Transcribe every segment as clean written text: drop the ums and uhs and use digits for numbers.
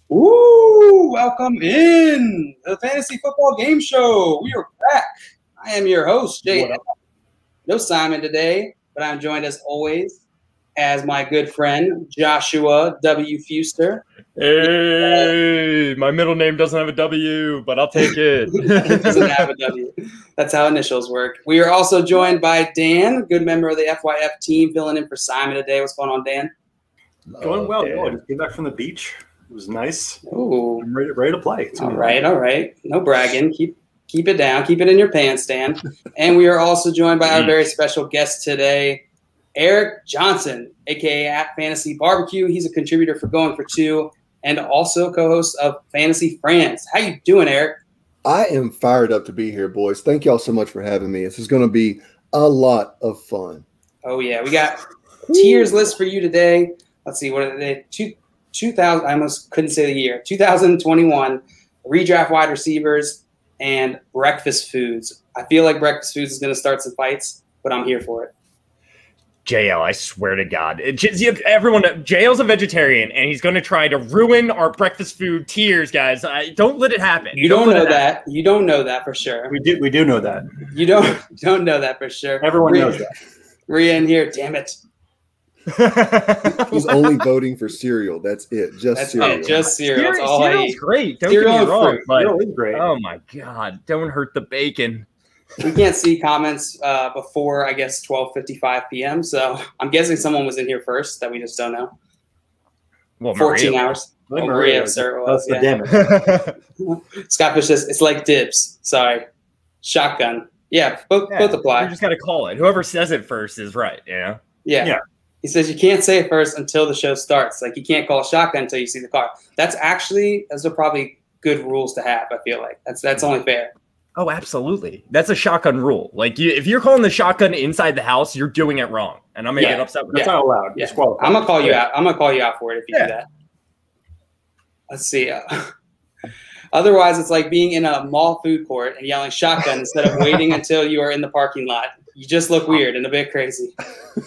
Ooh, welcome in the Fantasy Football Game Show. We are back. I am your host, Jay. No Simon today, but I'm joined as always as my good friend, Joshua W. Fuster. Hey, my middle name doesn't have a W, but I'll take it. It doesn't have a W. That's how initials work. We are also joined by Dan, good member of the FYF team, filling in for Simon today. What's going on, Dan? Going well. I just came back from the beach. It was nice. Ooh. I'm ready to play. All right. No bragging. Keep it down. Keep it in your pants, Dan. And we are also joined by our very special guest today, Eric Johnson, a.k.a. at Fantasy Barbecue. He's a contributor for Going for Two and also co-host of Fantasy Friends. How you doing, Eric? I am fired up to be here, boys. Thank y'all so much for having me. This is going to be a lot of fun. Oh, yeah. We got tiers list for you today. Let's see. What are they? 2000. I almost couldn't say the year. 2021 redraft wide receivers and breakfast foods. I feel like breakfast foods is going to start some fights, but I'm here for it. JL, I swear to God. Everyone, JL's a vegetarian, and he's going to try to ruin our breakfast food tiers, guys. Don't let it happen. You don't know that. You don't know that for sure. We do know that. You don't know that for sure. Everyone knows that. Maria in here, damn it. He's only voting for cereal. That's it. Just cereal. Just cereal. That's all Cereal's great. Don't get me wrong. But, cereal is great. Oh, my God. Don't hurt the bacon. We can't see comments before, I guess, 12:55 p.m. So I'm guessing someone was in here first that we just don't know. Well, 14 hours. Maria, sir. Damn it. Scott Fish says, it's like dibs. Sorry. Shotgun. Yeah, both apply. You just got to call it. Whoever says it first is right, you know? Yeah. He says you can't say it first until the show starts. Like, you can't call a shotgun until you see the car. Those are probably good rules to have, I feel like. That's only fair. Oh, absolutely. That's a shotgun rule. Like, if you're calling the shotgun inside the house, you're doing it wrong. And I'm going to get upset with that. That's not allowed. Yeah. I'm going to call you out. I'm going to call you out for it if you do that. Let's see. Otherwise, it's like being in a mall food court and yelling shotgun instead of waiting until you are in the parking lot. You just look weird and a bit crazy.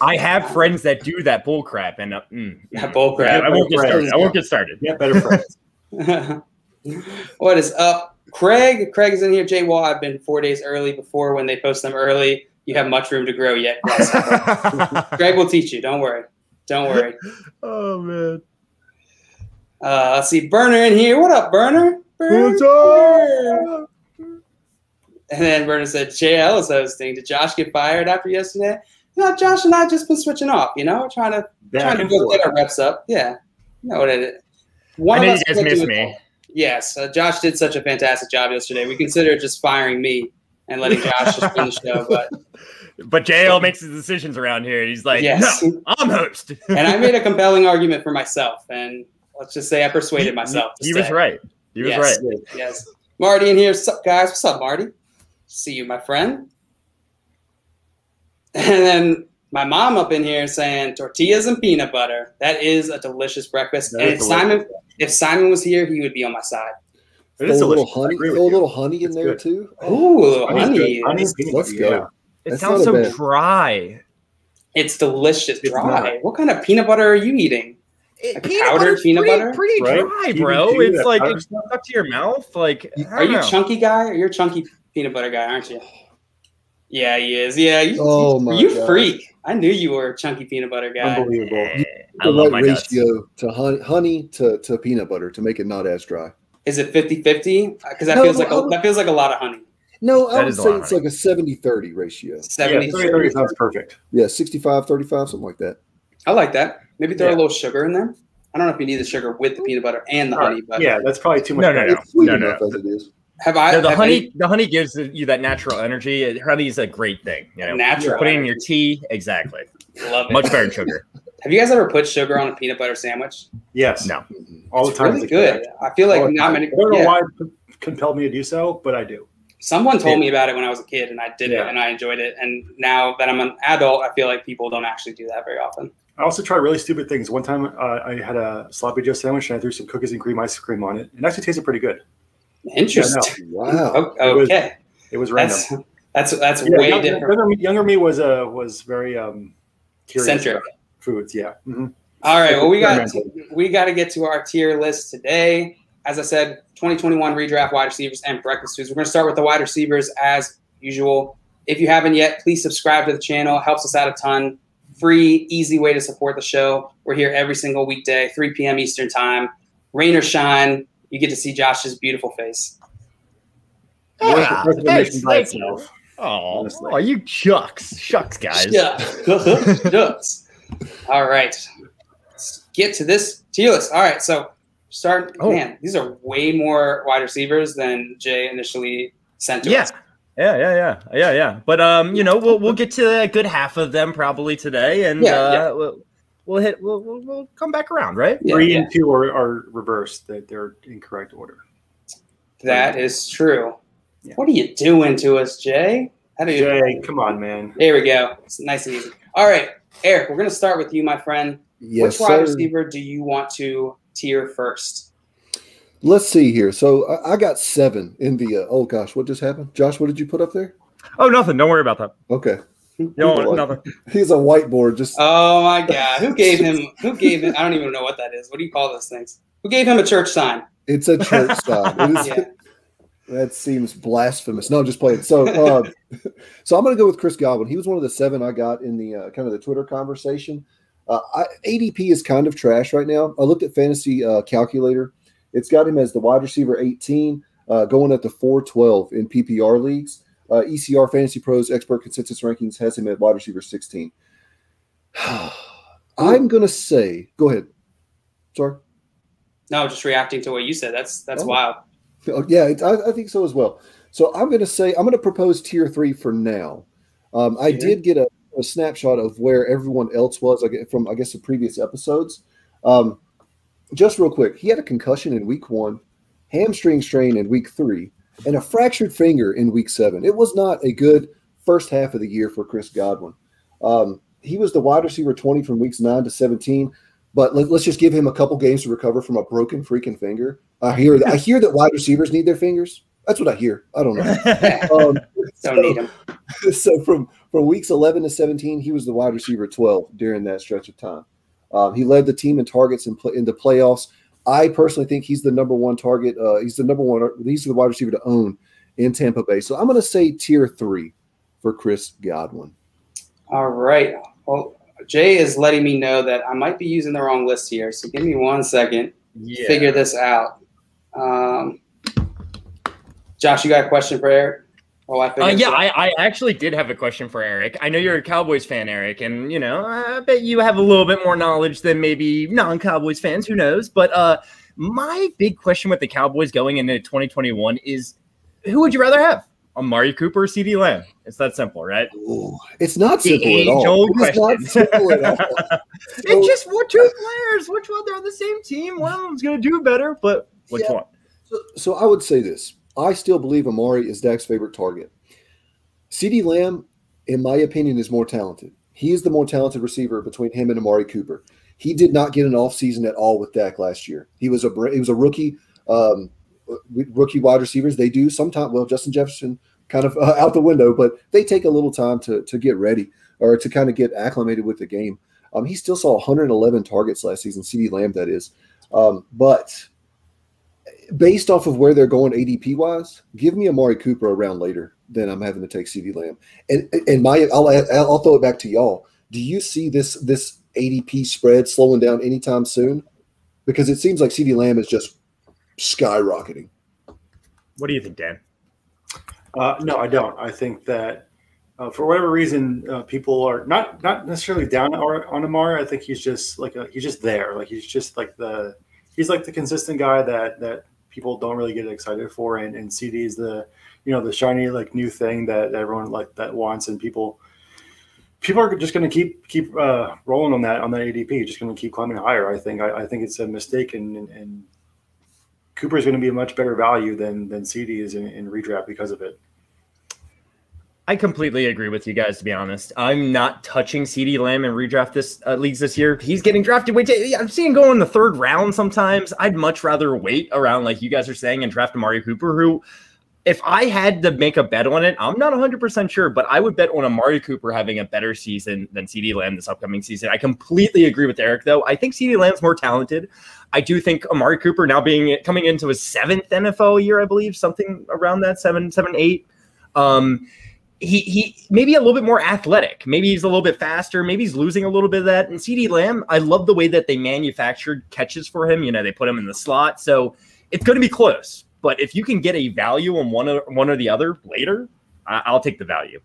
I have friends that do that bull crap. And bull crap. I won't get started. Yeah, better friends. What is up? Craig is in here. Jay Wall, I've been 4 days early before when they post them early. You have much room to grow yet. Craig will teach you. Don't worry. Oh, man. Let's see. Burner in here. What up, Burner? What's up? And then Burner said, JL is hosting. Did Josh get fired after yesterday? No, Josh and I just been switching off, trying to get our reps up. Yeah. You know what it is. I know you guys miss me. Yes. Josh did such a fantastic job yesterday. We considered just firing me and letting Josh just run the show. But JL makes his decisions around here. He's like, yes. No, I'm host. And I made a compelling argument for myself. And let's just say I persuaded myself. He was right. He was right. Yes. Marty in here. What's up, guys? What's up, Marty? See you, my friend. And then my mom up in here saying tortillas and peanut butter. That is a delicious breakfast. And if Simon was here, he would be on my side. Throw a little honey in there too. Ooh, honey. Let's go. Yeah. It sounds so dry. It's delicious. Dry. What kind of peanut butter are you eating? Powdered peanut butter? Pretty dry, bro. It's like it's stuck to your mouth. Like, are you a chunky guy? Or you're a chunky peanut butter guy, aren't you? Yeah, he is. Yeah. You freak. I knew you were a chunky peanut butter guy. Unbelievable. I love my ratio to honey to peanut butter to make it not as dry. Is it 50-50? Because that feels like a lot of honey. No, I That would is a say lot of it's honey. like a 70-30 ratio. 70. 30 sounds perfect. Yeah, 65-35, something like that. I like that. Maybe throw a Yeah. little sugar in there. I don't know if you need the sugar with the peanut butter and the honey, but Yeah, that's probably too much. No, no, better. no. It's sweet no, enough no. as it is. have I? No, the have honey gives you that natural energy. Honey is a great thing. You know, Natural put it in your energy. tea. Exactly. Love it. Much better than sugar. Have you guys ever put sugar on a peanut butter sandwich? Yes. No. All the It's time. really as a good. kid. I feel like All the not time. many. I don't know yeah. why it compelled me to do so, but I do. Someone told me about it when I was a kid, and I did it, Yeah. and I enjoyed it. And now that I'm an adult, I feel like people don't actually do that very often. I also try really stupid things. One time I had a sloppy Joe sandwich and I threw some cookies and cream ice cream on it. It actually tasted pretty good. Interesting. Wow. Okay, It was random. that's Yeah, way different. Younger me was very curious Centric. about foods. Yeah. Mm-hmm. All right. Well, we got Experimental. to get to our tier list today. As I said, 2021 redraft wide receivers and breakfast foods. We're going to start with the wide receivers as usual. If you haven't yet, please subscribe to the channel. It helps us out a ton. Free, easy way to support the show. We're here every single weekday, 3 p.m. Eastern time. Rain or shine, you get to see Josh's beautiful face. Thanks. Oh, Honestly. you shucks, guys. Shucks. All right. Let's get to this tier list. All right. So man, these are way more wide receivers than Jay initially sent to us. Yeah. But you know, we'll get to a good half of them probably today, and we'll come back around, right? Yeah, 3 and 2 are reversed. They're incorrect order. That is true. Yeah. What are you doing to us, Jay? How do you? Jay, come on, man. There we go. It's nice and easy. All right, Eric, we're going to start with you, my friend. Yes, Which wide sir. receiver do you want to tier first? Let's see here. So I got 7 in the oh gosh, what just happened? Josh, what did you put up there? Oh, nothing. Don't worry about that. Okay. No, nothing. He's a whiteboard. Just Oh my God, who gave him? I don't even know what that is. What do you call those things? Who gave him a church sign? it's a church sign. It is, Yeah. That seems blasphemous. No, just playing. So so I'm going to go with Chris Godwin. He was one of the 7 I got in the kind of the Twitter conversation. ADP is kind of trash right now. I looked at Fantasy Calculator. It's got him as the wide receiver 18, going at the 412 in PPR leagues. ECR Fantasy Pros Expert Consensus Rankings has him at wide receiver 16. I'm going to say, go ahead. Sorry. No, just reacting to what you said. That's Oh. wild. Oh, yeah, I think so as well. So I'm going to propose tier 3 for now. I did get a snapshot of where everyone else was from, I guess, the previous episodes. Just real quick, he had a concussion in week 1, hamstring strain in week 3, and a fractured finger in week 7. It was not a good first half of the year for Chris Godwin. He was the wide receiver 20 from weeks 9 to 17. But let's just give him a couple games to recover from a broken freaking finger. I hear that wide receivers need their fingers. That's what I hear. I don't know. Don't need him. So from weeks 11 to 17, he was the wide receiver 12 during that stretch of time. He led the team in targets in the playoffs. I personally think he's the number 1 target. He's the wide receiver to own in Tampa Bay. So I'm going to say tier 3 for Chris Godwin. All right. Well, Jay is letting me know that I might be using the wrong list here. So give me 1 second to figure this out. Josh, you got a question for Eric? I actually did have a question for Eric. I know you're a Cowboys fan, Eric, and I bet you have a little bit more knowledge than maybe non-Cowboys fans. Who knows? But my big question with the Cowboys going into 2021 is, who would you rather have? Amari Cooper or CeeDee Lamb? It's that simple, right? Ooh, it's not simple at all. Age-old It's not simple at all. It's just 2 players. Which one? They're on the same team. One of them's going to do better, but which one? So I would say this. I still believe Amari is Dak's favorite target. CeeDee Lamb, in my opinion, is more talented. He is the more talented receiver between him and Amari Cooper. He did not get an offseason at all with Dak last year. He was a rookie. Rookie wide receivers, they do sometimes. Well, Justin Jefferson kind of out the window, but they take a little time to get ready or to kind of get acclimated with the game. He still saw 111 targets last season, CeeDee Lamb, that is. But based off of where they're going ADP-wise, give me Amari Cooper a round later than I'm having to take CeeDee Lamb. And I'll throw it back to y'all. Do you see this ADP spread slowing down anytime soon? Because it seems like CeeDee Lamb is just skyrocketing. What do you think, Dan? No, I don't. I think that for whatever reason, people are not necessarily down on Amari. I think he's just he's just there. Like he's just like the consistent guy that people don't really get excited for, and CD is the the shiny like new thing that everyone that wants, and people are just going to keep rolling on that ADP, just going to keep climbing higher. I think it's a mistake, and Cooper is going to be a much better value than CD is in redraft because of it. I completely agree with you guys, to be honest. I'm not touching CeeDee Lamb in redraft leagues this year. He's getting drafted I'm seeing him go in the 3rd round sometimes. I'd much rather wait around, like you guys are saying, and draft Amari Cooper, who, if I had to make a bet on it, I'm not 100% sure, but I would bet on Amari Cooper having a better season than CeeDee Lamb this upcoming season. I completely agree with Eric, though. I think CeeDee Lamb's more talented. I do think Amari Cooper now coming into his 7th NFL year, I believe, something around that, 7, 8. He maybe a little bit more athletic. Maybe he's a little bit faster. Maybe he's losing a little bit of that. And CeeDee Lamb, I love the way that they manufactured catches for him. They put him in the slot. So it's going to be close. But if you can get a value on one or the other later, I'll take the value.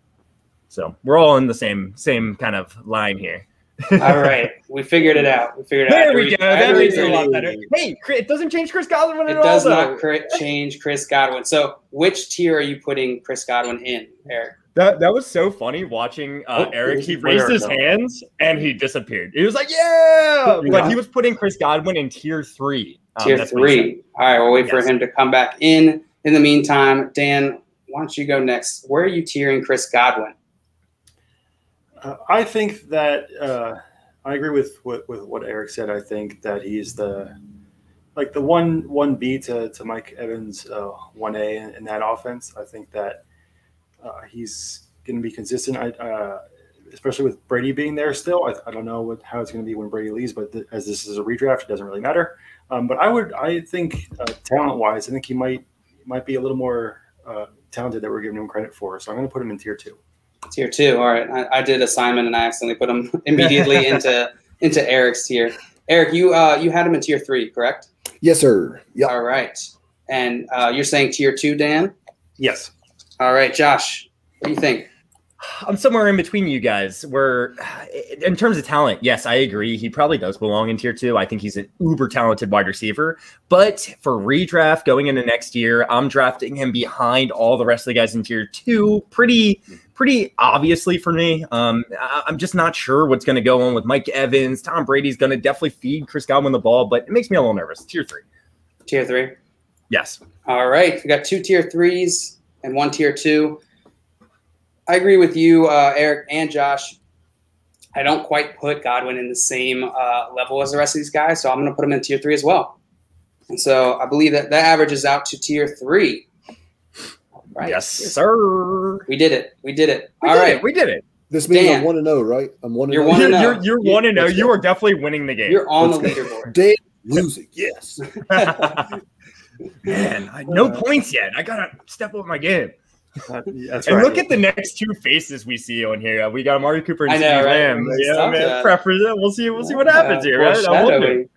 So we're all in the same kind of line here. All right. We figured it out. There we go. That makes it a lot better. Hey, it doesn't change Chris Godwin at all. It does not change Chris Godwin. So which tier are you putting Chris Godwin in, Eric? That was so funny watching Eric. He raised his hands and he disappeared. He was like, yeah! But he was putting Chris Godwin in tier 3. Tier 3. All right, we'll wait for him to come back in. In the meantime, Dan, why don't you go next? Where are you tiering Chris Godwin? I think that I agree with what Eric said. I think that he's the 1B to Mike Evans 1A in that offense. I think that he's going to be consistent. Especially with Brady being there still. I don't know how it's going to be when Brady leaves, but as this is a redraft, it doesn't really matter. But I think talent-wise, I think he might be a little more talented that we're giving him credit for. So I'm going to put him in tier 2. Tier 2. All right. I did assignment and I accidentally put him immediately into Eric's tier. Eric, you had him in tier 3, correct? Yes, sir. Yep. All right. And you're saying tier 2, Dan? Yes. All right, Josh, what do you think? I'm somewhere in between you guys where, in terms of talent, yes, I agree. He probably does belong in tier 2. I think he's an uber talented wide receiver. But for redraft going into next year, I'm drafting him behind all the rest of the guys in tier 2 pretty obviously for me. I'm just not sure what's going to go on with Mike Evans. Tom Brady's going to definitely feed Chris Godwin the ball, but it makes me a little nervous. Tier 3. Tier 3? Yes. All right. We got 2 tier 3s and 1 tier 2. I agree with you, Eric and Josh. I don't quite put Godwin in the same level as the rest of these guys, so I'm going to put him in tier 3 as well. And so I believe that averages out to tier 3. Right. Yes, sir. We did it. We did it. This means Dan, I'm 1-0, right? I'm 1-0. You're 1-0. You're 1-0. You are definitely winning the game. You're on the leaderboard. Dan losing. Yes. Man, no points yet. I gotta step up my game. That's and right. Look at the next 2 faces we see on here. We got Amari Cooper and CeeDee Lamb. Right? Yeah, man. Preference. We'll see what happens here, right?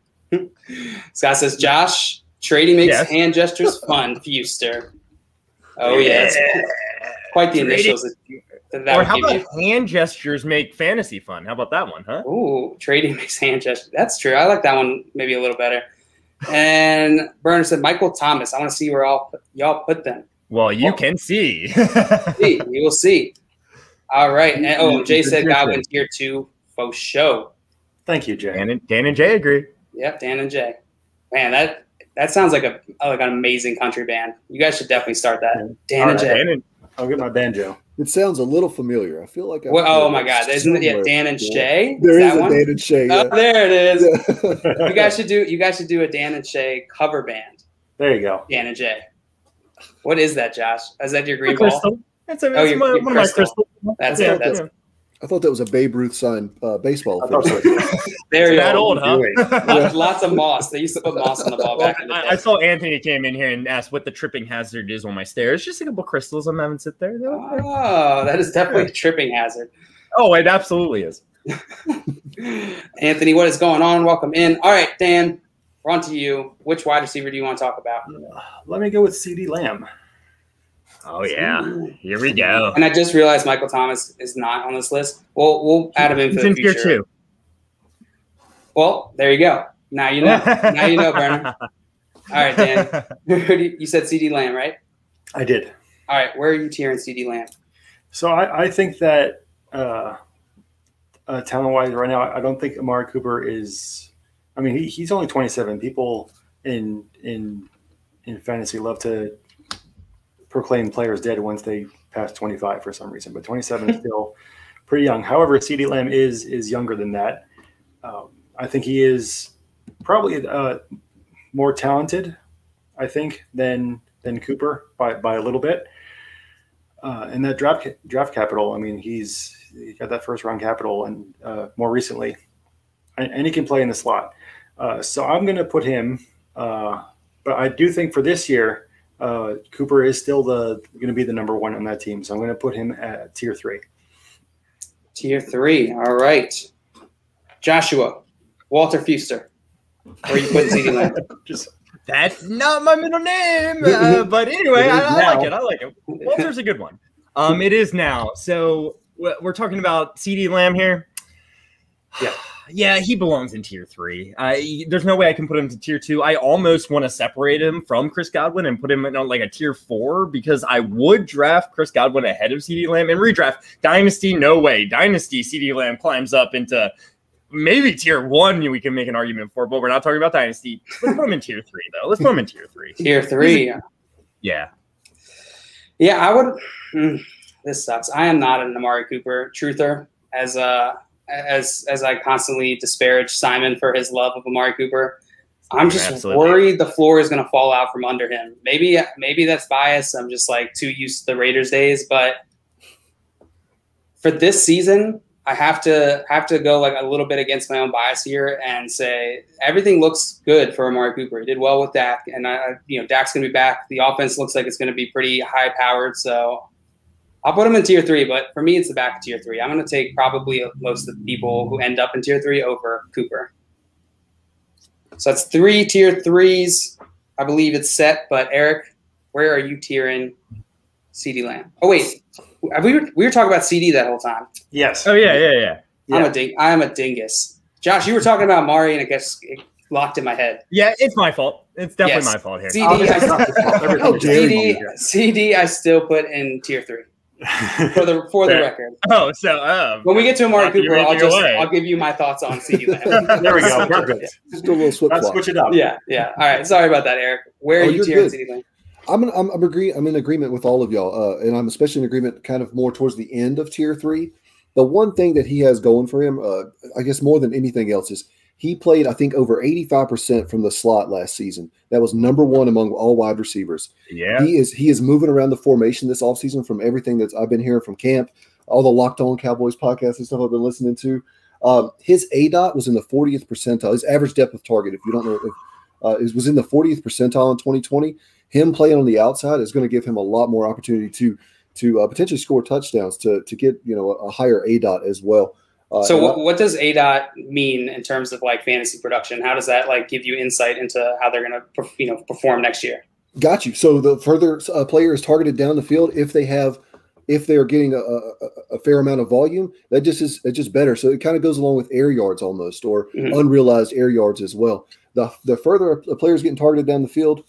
Scott says, Josh, trading makes hand gestures fun, Fuster. Oh, yes. Quite the initials. Or how about hand gestures make fantasy fun? How about that one, huh? Ooh, trading makes hand gestures. That's true. I like that one maybe a little better. And Burner said, Michael Thomas. I want to see where y'all put them. Well, you can see. You will see. All right. And, Jay said Godwin tier 2 for show. Thank you, Jay. Dan and Jay agree. Yep, Dan and Jay. Man, that sounds like an amazing country band. You guys should definitely start that. Dan and Jay. I'll get my banjo. It sounds a little familiar. I feel like oh my God, isn't it? Dan and Shay. There is a Dan and Shay. Oh, there it is. Yeah. You guys should do a Dan and Shay cover band. There you go. Dan and Jay. What is that, Josh? Is that your green ball? Crystal. It's one of my crystals. That's it. That's it. I thought that was a Babe Ruth signed baseball. There you go. That old, huh? Lots of moss. They used to put moss on the ball back in the day. I saw Anthony came in here and asked what the tripping hazard is on my stairs. Just a couple crystals I'm having sit there. Oh, that is definitely a tripping hazard. Oh, it absolutely is. Anthony, what is going on? Welcome in. All right, Dan, we're on to you. Which wide receiver do you want to talk about? Let me go with CeeDee Lamb. Oh yeah, here we go. And I just realized Michael Thomas is not on this list. We'll add him in for the future. Tier 2. Well, there you go. Now you know. Now you know, Brennan. All right, Dan. You said CD Lamb, right? I did. All right, where are you tiering CD Lamb? So I think that talent-wise right now, I don't think Amari Cooper is. I mean, he's only 27. People in fantasy love to proclaim players dead once they pass 25 for some reason, but 27 is still pretty young. However, CeeDee Lamb is younger than that. I think he is probably more talented, I think, than Cooper by a little bit. And that draft capital, I mean, he got that first round capital, and more recently, and he can play in the slot. So I'm going to put him. But I do think for this year, Cooper is still going to be the number one on that team. So I'm going to put him at tier 3. Tier 3. All right. Joshua, Walter Fuster. Where are you putting CeeDee Lamb? That's not my middle name. But anyway, I like it. Walter's a good one. It is now. So we're talking about CeeDee Lamb here. Yeah. Yeah, he belongs in tier 3. There's no way I can put him to tier 2. I almost want to separate him from Chris Godwin and put him in like a tier 4 because I would draft Chris Godwin ahead of CeeDee Lamb. In redraft, Dynasty, no way. Dynasty, CeeDee Lamb climbs up into maybe tier 1 we can make an argument for, but we're not talking about Dynasty. Let's put him in tier 3, though. Let's put him in tier 3. Tier 3. Yeah. Yeah, I would. This sucks. I am not an Amari Cooper truther, as I constantly disparage Simon for his love of Amari Cooper. I'm just worried the floor is going to fall out from under him. Maybe that's bias. I'm just like too used to the Raiders days, but for this season, I have to go like a little bit against my own bias here and say everything looks good for Amari Cooper. He did well with Dak, and Dak's going to be back. The offense looks like it's going to be pretty high powered, so I'll put him in tier 3, but for me, it's the back of tier 3. I'm going to take probably most of the people who end up in tier 3 over Cooper. So that's 3 tier 3s. I believe it's set, but Eric, where are you tiering CeeDee Lamb? Oh, wait. We were talking about CD that whole time. Yes. Oh, yeah. I am a dingus. Josh, you were talking about Mari, and I guess it locked in my head. Yeah, it's my fault. It's definitely my fault here. CD, I still put in tier 3. For the record. Oh, so when we get to Amari Cooper, I'll give you my thoughts on CeeDee Lamb. There we go. Perfect. Just a little switch. Let's switch it up. Yeah. All right. Sorry about that, Eric. Where are you tiering CeeDee Lamb? I'm in agreement with all of y'all, and I'm especially in agreement kind of more towards the end of tier 3. The one thing that he has going for him, I guess more than anything else, is he played, I think, over 85% from the slot last season. That was number 1 among all wide receivers. Yeah. He is moving around the formation this offseason from everything that I've been hearing from camp, all the Locked On Cowboys podcasts and stuff I've been listening to. His ADOT was in the 40th percentile. His average depth of target, if you don't know, it was in the 40th percentile in 2020. Him playing on the outside is going to give him a lot more opportunity to potentially score touchdowns to get a higher ADOT as well. So what does ADOT mean in terms of like fantasy production? How does that like give you insight into how they're going to perform next year? Got you. So the further a player is targeted down the field, if they are getting a fair amount of volume, it's just better. So it kind of goes along with air yards almost, or unrealized air yards as well. The further a player is getting targeted down the field,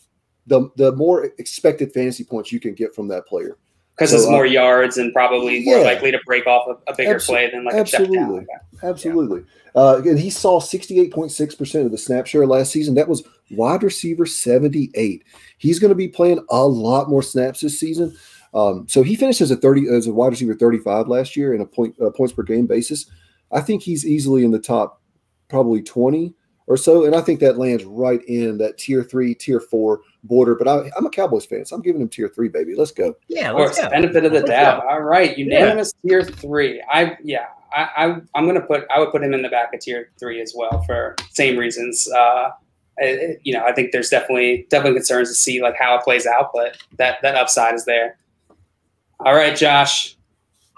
the more expected fantasy points you can get from that player. Because it's more yards and probably more likely to break off a bigger play than like a step down. Absolutely. And he saw 68.6% of the snap share last season. That was wide receiver 78. He's going to be playing a lot more snaps this season. So he finished as a wide receiver 35 last year in a points per game basis. I think he's easily in the top probably 20 or so, and I think that lands right in that tier 3, tier 4 border. But I'm a Cowboys fan, so I'm giving him tier 3, baby. Let's go. Yeah, of course, benefit of the doubt. All right, unanimous tier 3. I would put him in the back of tier 3 as well for same reasons. I think there's definitely concerns to see like how it plays out, but that upside is there. All right, Josh,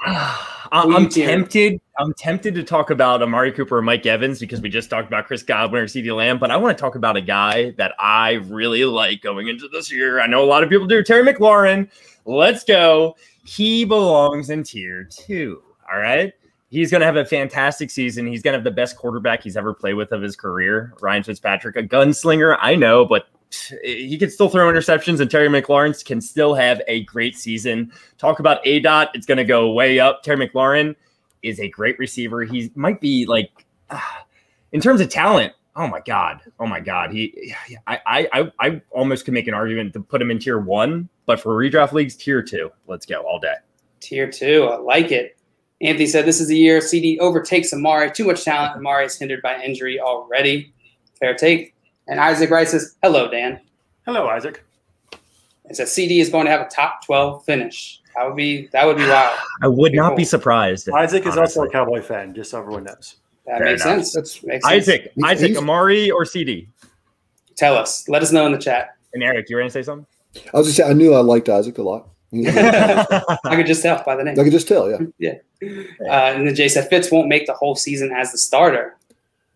I'm tempted. I'm tempted to talk about Amari Cooper or Mike Evans because we just talked about Chris Godwin or CeeDee Lamb, but I want to talk about a guy that I really like going into this year. I know a lot of people do. Terry McLaurin. Let's go. He belongs in tier 2. All right. He's going to have a fantastic season. He's going to have the best quarterback he's ever played with of his career. Ryan Fitzpatrick, a gunslinger. I know, but he can still throw interceptions, and Terry McLaurin can still have a great season. Talk about ADOT. It's going to go way up. Terry McLaurin is a great receiver. He might be like, in terms of talent, oh my God. I almost could make an argument to put him in tier 1, but for redraft leagues, tier 2. Let's go all day. Tier 2. I like it. Anthony said this is the year CD overtakes Amari. Too much talent. Amari is hindered by injury already. Fair take. And Isaac Wright says, hello, Dan. Hello, Isaac. It says CD is going to have a top 12 finish. That would be wild. I would not be surprised. Isaac is also a Cowboy fan, just so everyone knows. That makes sense. Makes Isaac, Amari or CD? Tell us. Let us know in the chat. And Eric, you ready to say something? I was just saying, I knew I liked Isaac a lot. I could just tell by the name. I could just tell, yeah. Yeah. And then Jay said Fitz won't make the whole season as the starter.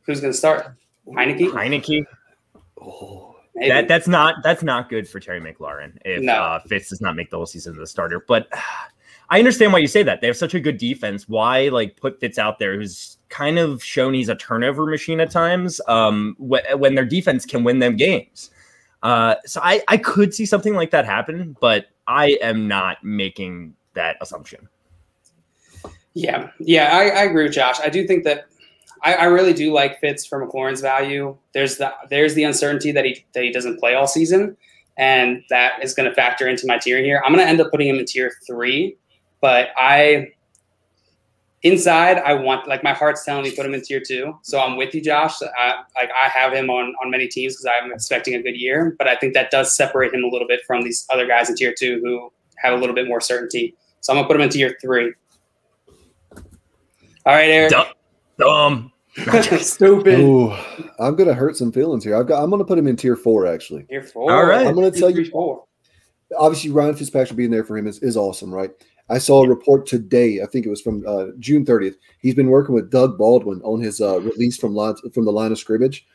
Who's going to start? Heineke? Oh, that's not good for Terry McLaurin if Fitz does not make the whole season as the starter. But I understand why you say that. They have such a good defense. Why put Fitz out there, who's kind of shown he's a turnover machine at times when their defense can win them games. So I could see something like that happen, but I am not making that assumption. Yeah, I agree with Josh. I do think that I really do like Fitz for McLaurin's value. There's the uncertainty that he doesn't play all season, and that is going to factor into my tier here. I'm going to end up putting him in tier 3, but I want, my heart's telling me put him in tier 2. So I'm with you, Josh. I have him on many teams because I'm expecting a good year, but I think that does separate him a little bit from these other guys in tier 2 who have a little bit more certainty. So I'm gonna put him in tier 3. All right, Eric. Dumb. Stupid. Ooh, I'm gonna hurt some feelings here. I'm gonna put him in tier 4 actually. Tier 4. All right. I'm gonna tell you. 4. Obviously, Ryan Fitzpatrick being there for him is awesome, right? I saw a report today. I think it was from June 30th. He's been working with Doug Baldwin on his release from the line of scrimmage.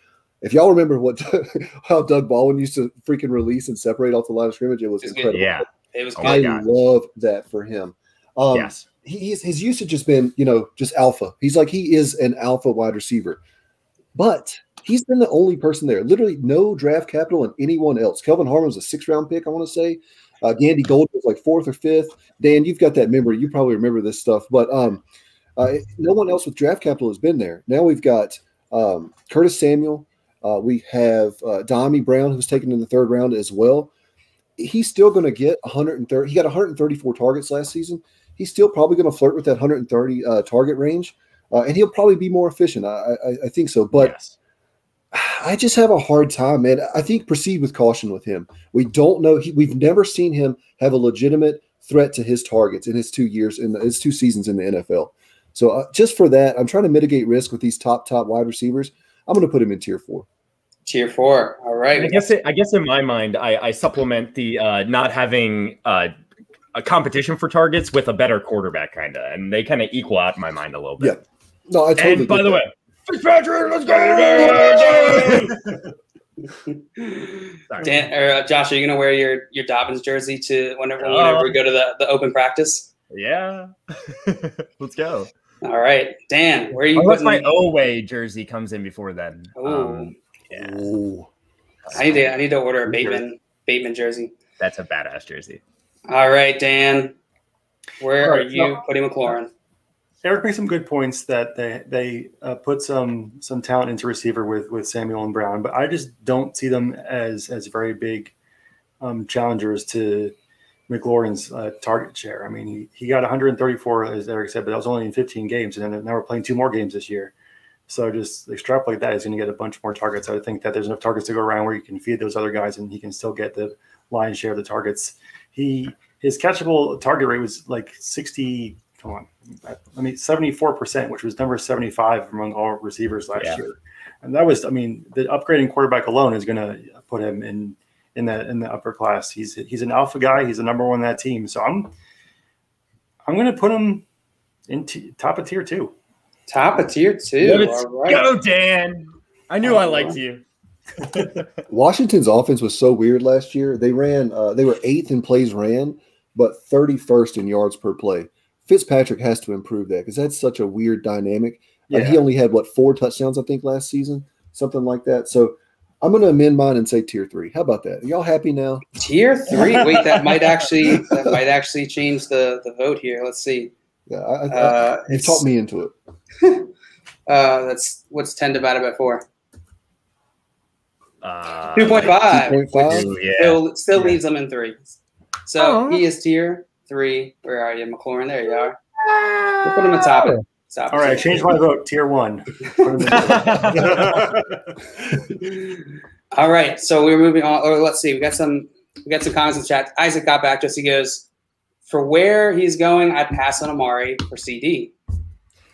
If y'all remember how Doug Baldwin used to freaking release and separate off the line of scrimmage, it was incredible. Yeah, it was. I love that for him. Yes. His usage has been, just alpha. He is an alpha wide receiver, but he's been the only person there. Literally no draft capital in anyone else. Kelvin Harmon was a 6th-round pick, I want to say. Gandy Gold was 4th or 5th. Dan, you've got that memory. You probably remember this stuff, but no one else with draft capital has been there. Now we've got Curtis Samuel. We have Dami Brown, who's taken in the 3rd round as well. He's still going to get 130. He got 134 targets last season. He's still probably going to flirt with that 130 target range, and he'll probably be more efficient. I think so, but yes. I just have a hard time, man. I think proceed with caution with him. We don't know. We've never seen him have a legitimate threat to his targets in his 2 years, in his 2 seasons in the NFL. So just for that, I'm trying to mitigate risk with these top wide receivers. I'm going to put him in tier 4. Tier 4. All right. I guess in my mind, I supplement the not having a competition for targets with a better quarterback, and they kind of equal out in my mind a little bit. Yeah. No, I totally. And by the way, Fitzpatrick, let's go! Dan or Josh, are you gonna wear your Dobbins jersey to whenever we go to the open practice? Yeah, let's go. All right, Dan, where are you? Unless my Oway jersey comes in before then. Yeah. Ooh. I need to order a Bateman jersey. That's a badass jersey. All right, Dan, where are you putting McLaurin? Eric made some good points that they put some talent into receiver with Samuel and Brown, but I just don't see them as very big challengers to McLaurin's target share. I mean, he got 134, as Eric said, but that was only in 15 games, and then now we're playing 2 more games this year. So just extrapolate that, he's going to get a bunch more targets. I think that there's enough targets to go around where you can feed those other guys, and he can still get the lion's share of the targets. His catchable target rate was 74%, which was number 75 among all receivers last year. And that was, the upgrading quarterback alone is going to put him in the upper class. He's an alpha guy. He's the number 1 on that team. So I'm going to put him Top of tier 2. Top of tier 2. Let's go, Dan. I knew I liked you. Washington's offense was so weird last year. They were 8th in plays ran, but 31st in yards per play. Fitzpatrick has to improve that because that's such a weird dynamic. Yeah. He only had 4 touchdowns, I think, last season, something like that. So I'm going to amend mine and say tier 3. How about that? Are y'all happy now? Tier 3. Wait, that might actually change the vote here. Let's see. Yeah, you talked me into it. That's what's 10 divided by 4. 2.5. 2.5. Still leaves them in 3. So he is tier 3. Where are you, McLaurin? There you are. We'll put him on top of it. All right, change my vote. Tier 1. All right, so we're moving on. Or let's see. We got some comments in the chat. Isaac got back to us. He goes, for where he's going, I'd pass on Amari for CD.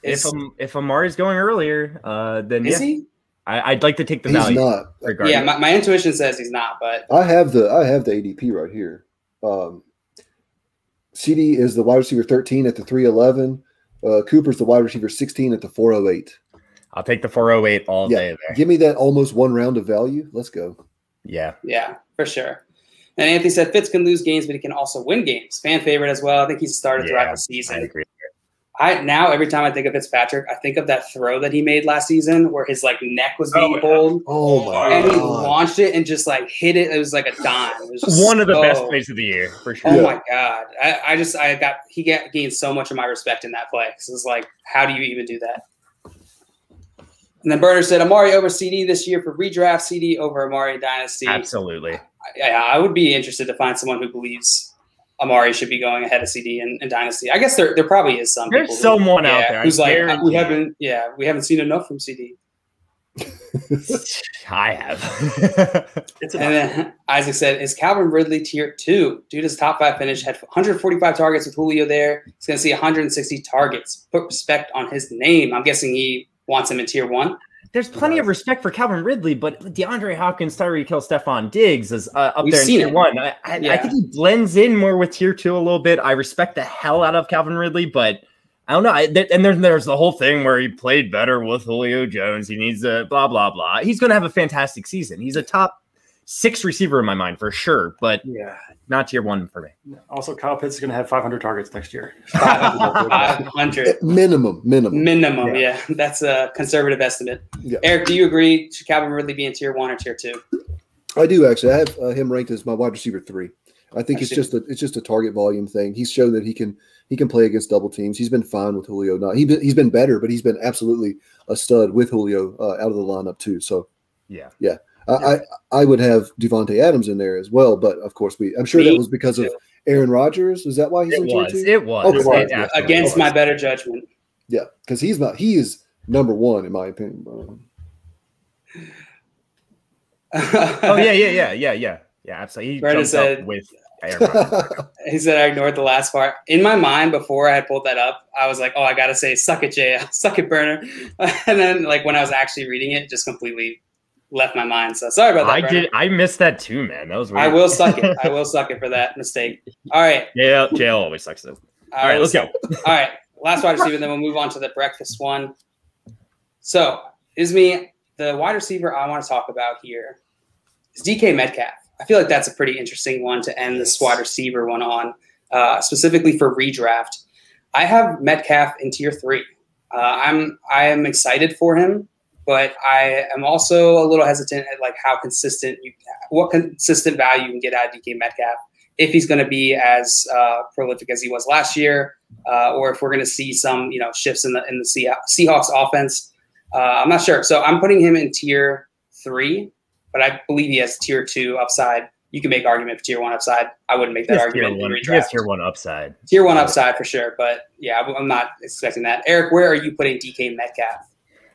If Amari's going earlier, then is he? I'd like to take the He's value. not. Yeah, my intuition says he's not, but I have the ADP right here. CD is the wide receiver 13 at the 311. Cooper's the wide receiver 16 at the 408. I'll take the 408 all day there. Give me that almost 1 round of value. Let's go. Yeah, for sure. And Anthony said Fitz can lose games, but he can also win games. Fan favorite as well. I think he's started throughout the season. I agree. Now every time I think of Fitzpatrick, I think of that throw that he made last seson where his neck was being pulled. Oh my god! And he launched it and just hit it. It was like a dime. It was just one of the best plays of the year for sure. Oh my god! He gained so much of my respect in that play because it's like, how do you even do that? And then Burner said Amari over CD this year for redraft. CD over Amari Dynasty. Absolutely. I would be interested to find someone who believes Amari should be going ahead of CD in Dynasty. I guess there probably is some. There's someone out there who's we haven't seen enough from CD. I have. And then Isaac said, is Calvin Ridley tier 2? Due to his top 5 finish, had 145 targets with Julio there. He's going to see 160 targets. Put respect on his name. I'm guessing he wants him in tier 1. There's plenty of respect for Calvin Ridley, but DeAndre Hopkins, Tyreek Hill, Stephon Diggs is up there in tier 1. I think he blends in more with tier 2 a little bit. I respect the hell out of Calvin Ridley, but I don't know. And there's the whole thing where he played better with Julio Jones. He needs a blah, blah, blah. He's going to have a fantastic season. He's a top 6 receiver in my mind for sure, but not tier 1 for me. Also, Kyle Pitts is going to have 500 targets next year. 500 minimum. Yeah, that's a conservative estimate. Yeah. Eric, do you agree? Should Calvin Ridley be in tier 1 or tier 2? I do actually. I have him ranked as my wide receiver 3. I think it's just a target volume thing. He's shown that he can play against double teams. He's been fine with Julio. Now he's been better, but he's been absolutely a stud with Julio out of the lineup too. So yeah. I would have Devontae Adams in there as well, but of course I'm sure that was because of Aaron Rodgers. Is that why he's in tier 2? It was. Okay. Against my better judgment. Yeah, because he is number 1 in my opinion. Yeah, absolutely. He Brandon jumped up with Aaron Rodgers. He said I ignored the last part. In my mind, before I had pulled that up, I was like, oh, I got to say, suck it, JL. Suck it, Burner. And then when I was actually reading it, just completely left my mind. So sorry about that, I missed that too, man. That was weird. I will suck it. I will suck it for that mistake. All right. Yeah, JL always sucks it. All right, let's go. All right. Last wide receiver, then we'll move on to the breakfast one. So, the wide receiver I want to talk about here is DK Metcalf. I feel like that's a pretty interesting one to end this wide receiver one on, specifically for redraft. I have Metcalf in tier 3. I am excited for him, but I am also a little hesitant at what consistent value you can get out of DK Metcalf if he's going to be as prolific as he was last year, or if we're going to see some shifts in the Seahawks offense. I'm not sure. So I'm putting him in tier 3. But I believe he has tier 2 upside. You can make argument for tier 1 upside. I wouldn't make that argument in redraft. He has tier 1 upside. Tier 1 upside for sure. But yeah, I'm not expecting that. Eric, where are you putting DK Metcalf?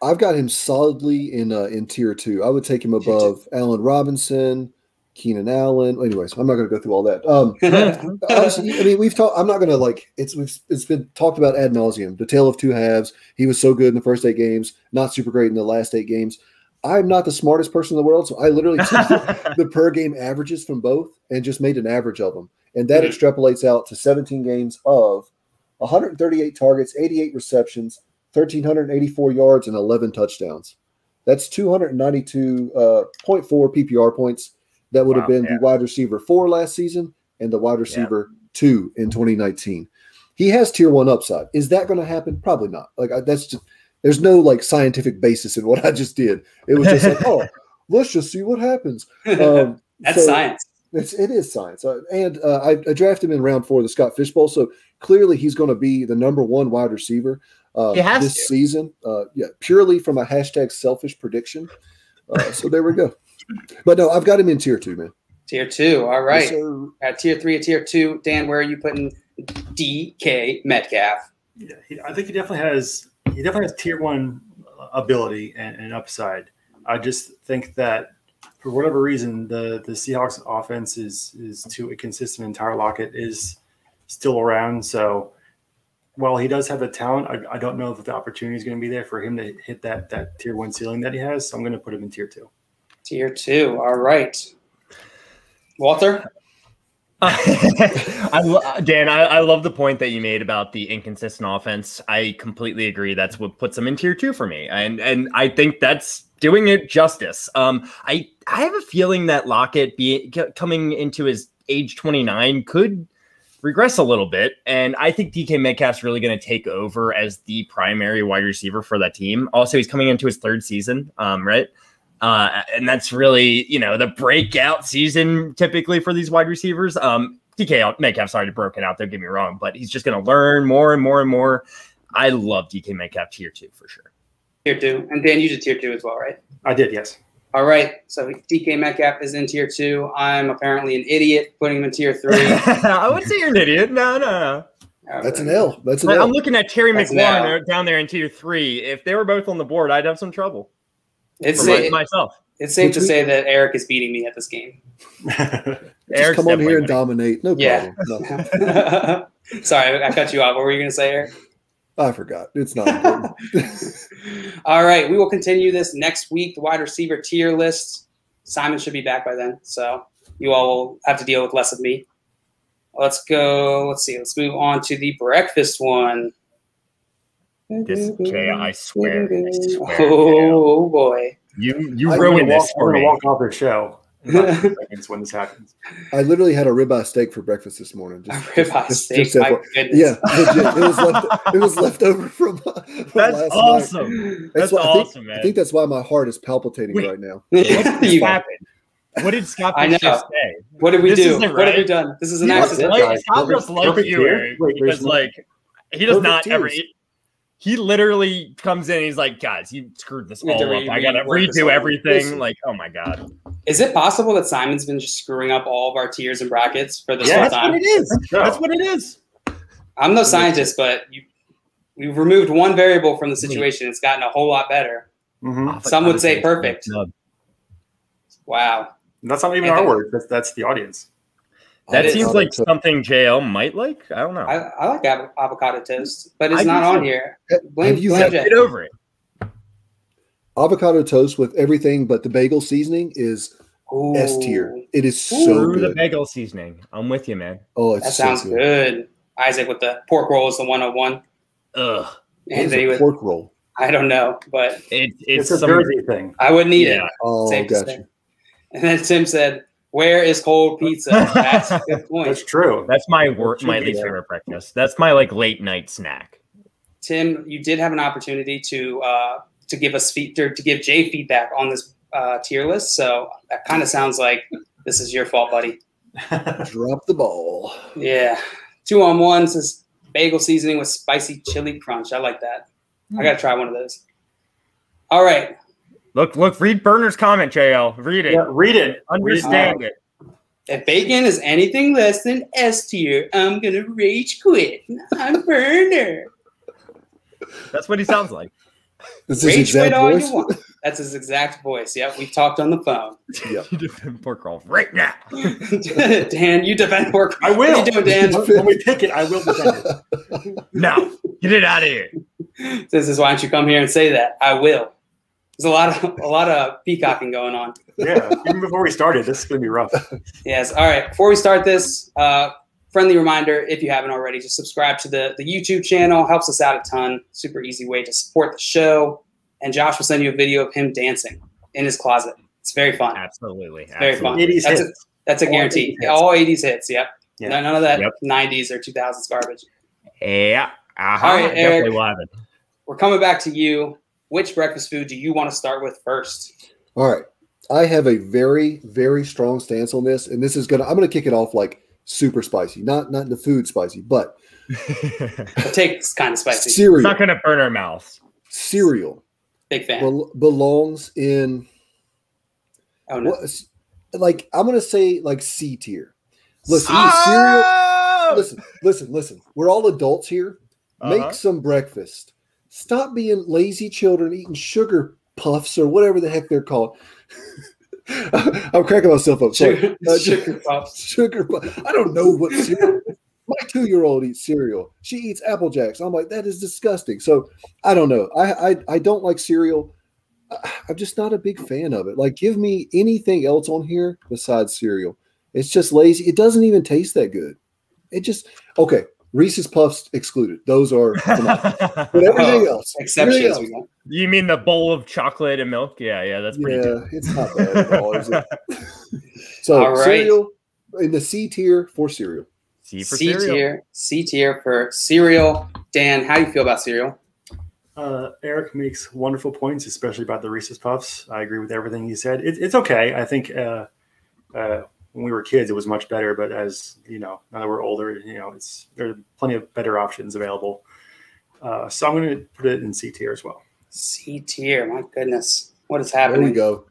I've got him solidly in tier 2. I would take him above Allen Robinson, Keenan Allen. Anyways, I'm not going to go through all that. Honestly, I mean, we've talked. I'm not going to it's been talked about ad nauseum. The tale of two halves. He was so good in the first 8 games, not super great in the last 8 games. I'm not the smartest person in the world, so I literally took the per game averages from both and just made an average of them. And that extrapolates out to 17 games of 138 targets, 88 receptions, 1,384 yards, and 11 touchdowns. That's 292.4 PPR points. That would have been the wide receiver 4 last season and the wide receiver 2 in 2019. He has tier 1 upside. Is that going to happen? Probably not. That's just, there's no like scientific basis in what I just did. It was just like, oh, let's just see what happens. That's science. It is science. I drafted him in round 4 of the Scott Fish Bowl. So clearly he's going to be the number 1 wide receiver this season. Purely from a hashtag selfish prediction. So there we go. But no, I've got him in tier 2, man. Tier 2. All right. Yes, at tier 3 and tier 2, Dan, where are you putting DK Metcalf? Yeah, I think he definitely has tier 1 ability and upside. I just think that for whatever reason, the Seahawks offense is too inconsistent, and Tyler Lockett is still around. So while he does have the talent, I don't know if the opportunity is going to be there for him to hit that tier 1 ceiling that he has. So I'm going to put him in tier 2. Tier 2. All right. Walter? Dan, I love the point that you made about the inconsistent offense. I completely agree. That's what puts them in tier 2 for me. And I think that's doing it justice. I have a feeling that Lockett coming into his age 29 could regress a little bit. And I think DK Metcalf's really going to take over as the primary wide receiver for that team. Also, he's coming into his 3rd season, right? And that's really, the breakout season typically for these wide receivers. DK Metcalf's already broken out, don't get me wrong, but he's just going to learn more and more and more. I love DK Metcalf tier 2 for sure. Tier 2. And Dan, you did tier 2 as well, right? I did, yes. All right. So DK Metcalf is in tier 2. I'm apparently an idiot putting him in tier 3. I wouldn't say you're an idiot. No. That's an L. That's an L. I'm looking at Terry McLaurin down there in tier 3. If they were both on the board, I'd have some trouble. Myself. It's safe to say that Eric is beating me at this game. Just come on here and dominate. No problem. No. Sorry, I cut you off. What were you going to say, Eric? I forgot. It's not important. All right. We will continue this next week, the wide receiver tier list. Simon should be back by then, so you all will have to deal with less of me. Let's go. Let's see. Let's move on to the breakfast one. This Jay, I swear. Oh, boy. You ruined this for me. I'm going to walk off the show when this happens. I literally had a ribeye steak for breakfast this morning. Ribeye steak? My goodness. Yeah. It was left over from That's last awesome. Night. That's awesome, man. I think that's why my heart is palpitating right now. What happened? What did Scott Fish just say? What did we do? What have we done? This is an accident. Scott just like you, Eric, because he does not ever eat. He literally comes in and he's like, guys, you screwed this all up. I got to redo everything. Like, oh, my God. Is it possible that Simon's been just screwing up all of our tiers and brackets for this whole time? That's what it is. I'm no scientist, but we've removed one variable from the situation. It's gotten a whole lot better. Mm-hmm. Some would say perfect. Wow. That's not even our word. That's the audience. That seems like something JL might like. I don't know. I like avocado toast, but it's not on here. Blame get over it. Avocado toast with everything but the bagel seasoning is S tier. It is so good. The bagel seasoning. I'm with you, man. Oh, that sounds good. Isaac with the pork roll is the 101. Ugh. Anthony with pork roll. I don't know, but it's a Jersey thing. I wouldn't eat it. Oh, gotcha. And then Tim said, "Where is cold pizza?" That's a good point. That's true. That's my least favorite breakfast. That's my late night snack. Tim, you did have an opportunity to give us to give Jay feedback on this tier list, so that kind of sounds like this is your fault, buddy. Drop the ball. Yeah, 2-on-1 says bagel seasoning with spicy chili crunch. I like that. I gotta try one of those. All right. Look, read Burner's comment, JL. Read it. Yeah, read it. Understand it. If bacon is anything less than S tier, I'm going to rage quit. I'm Burner. That's what he sounds like. That's his exact voice? That's his exact voice. Yep, we've talked on the phone. Yep. You defend pork roll right now. Dan, you defend pork roll. I will. What are you doing, Dan? When we pick it, I will defend it. No, get it out of here. This is why don't you come here and say that? I will. There's a lot of peacocking going on. Yeah, even before we started, this is going to be rough. Yes. All right. Before we start this, friendly reminder, if you haven't already, just subscribe to the YouTube channel. Helps us out a ton. Super easy way to support the show. And Josh will send you a video of him dancing in his closet. It's very fun. Absolutely. Very fun. 80s hits. That's a guarantee. All 80s hits. Yep. Yeah. None of that 90s or 2000s garbage. Yeah. Uh-huh. All right, Eric. Definitely will have it. We're coming back to you. Which breakfast food do you want to start with first? All right. I have a very, very strong stance on this, and I'm gonna kick it off like super spicy, not the food spicy, but The take's kind of spicy. cereal. It's not going to burn our mouths. Cereal Big fan. belongs in. Oh no. Like I'm gonna say like C tier. Listen, Oh! cereal. Listen. We're all adults here. Make some breakfast. Stop being lazy children eating sugar puffs or whatever the heck they're called. I'm cracking myself up. Sorry. Sugar puffs. Sugar puffs. I don't know what cereal. My 2-year-old eats cereal. She eats Apple Jacks. I'm like, that is disgusting. So I don't know. I don't like cereal. I'm just not a big fan of it. Like, give me anything else on here besides cereal. It's just lazy. It doesn't even taste that good. It just okay. Reese's Puffs excluded. Those are but everything else. Exceptions. Everything else. You mean the bowl of chocolate and milk? Yeah, that's pretty good. It's not bad at all, is it? So All right. cereal in the C tier for cereal. C for cereal. C tier for cereal. Dan, how do you feel about cereal? Eric makes wonderful points, especially about the Reese's Puffs. I agree with everything he said. It's okay. I think when we were kids, it was much better. But as you know, now that we're older, there are plenty of better options available. So I'm going to put it in C tier as well. C tier. My goodness, what is There happening? we go.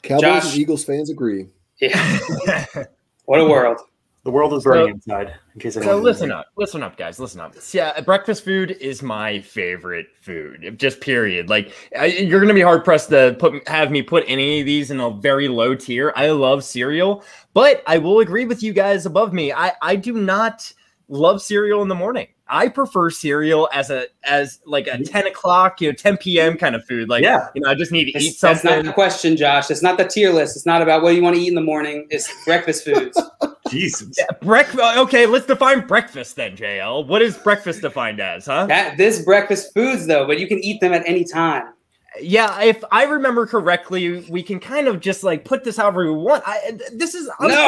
Cowboys Josh. and Eagles fans agree. Yeah. What a world. The world is burning inside. In case So anyone listen up, guys. Listen up. Yeah, breakfast food is my favorite food. Just period. Like you're gonna be hard pressed to have me put any of these in a very low tier. I love cereal, but I will agree with you guys above me. I do not love cereal in the morning. I prefer cereal as like a 10 o'clock, 10 p.m. kind of food. Like, I just need to eat something. That's not the question, Josh. It's not the tier list. It's not about what you want to eat in the morning. It's breakfast foods. Jesus. Yeah, okay, let's define breakfast then, JL. What is breakfast defined as, huh? This breakfast foods, though, but you can eat them at any time. Yeah, if I remember correctly, we can kind of just like put this however we want. I'm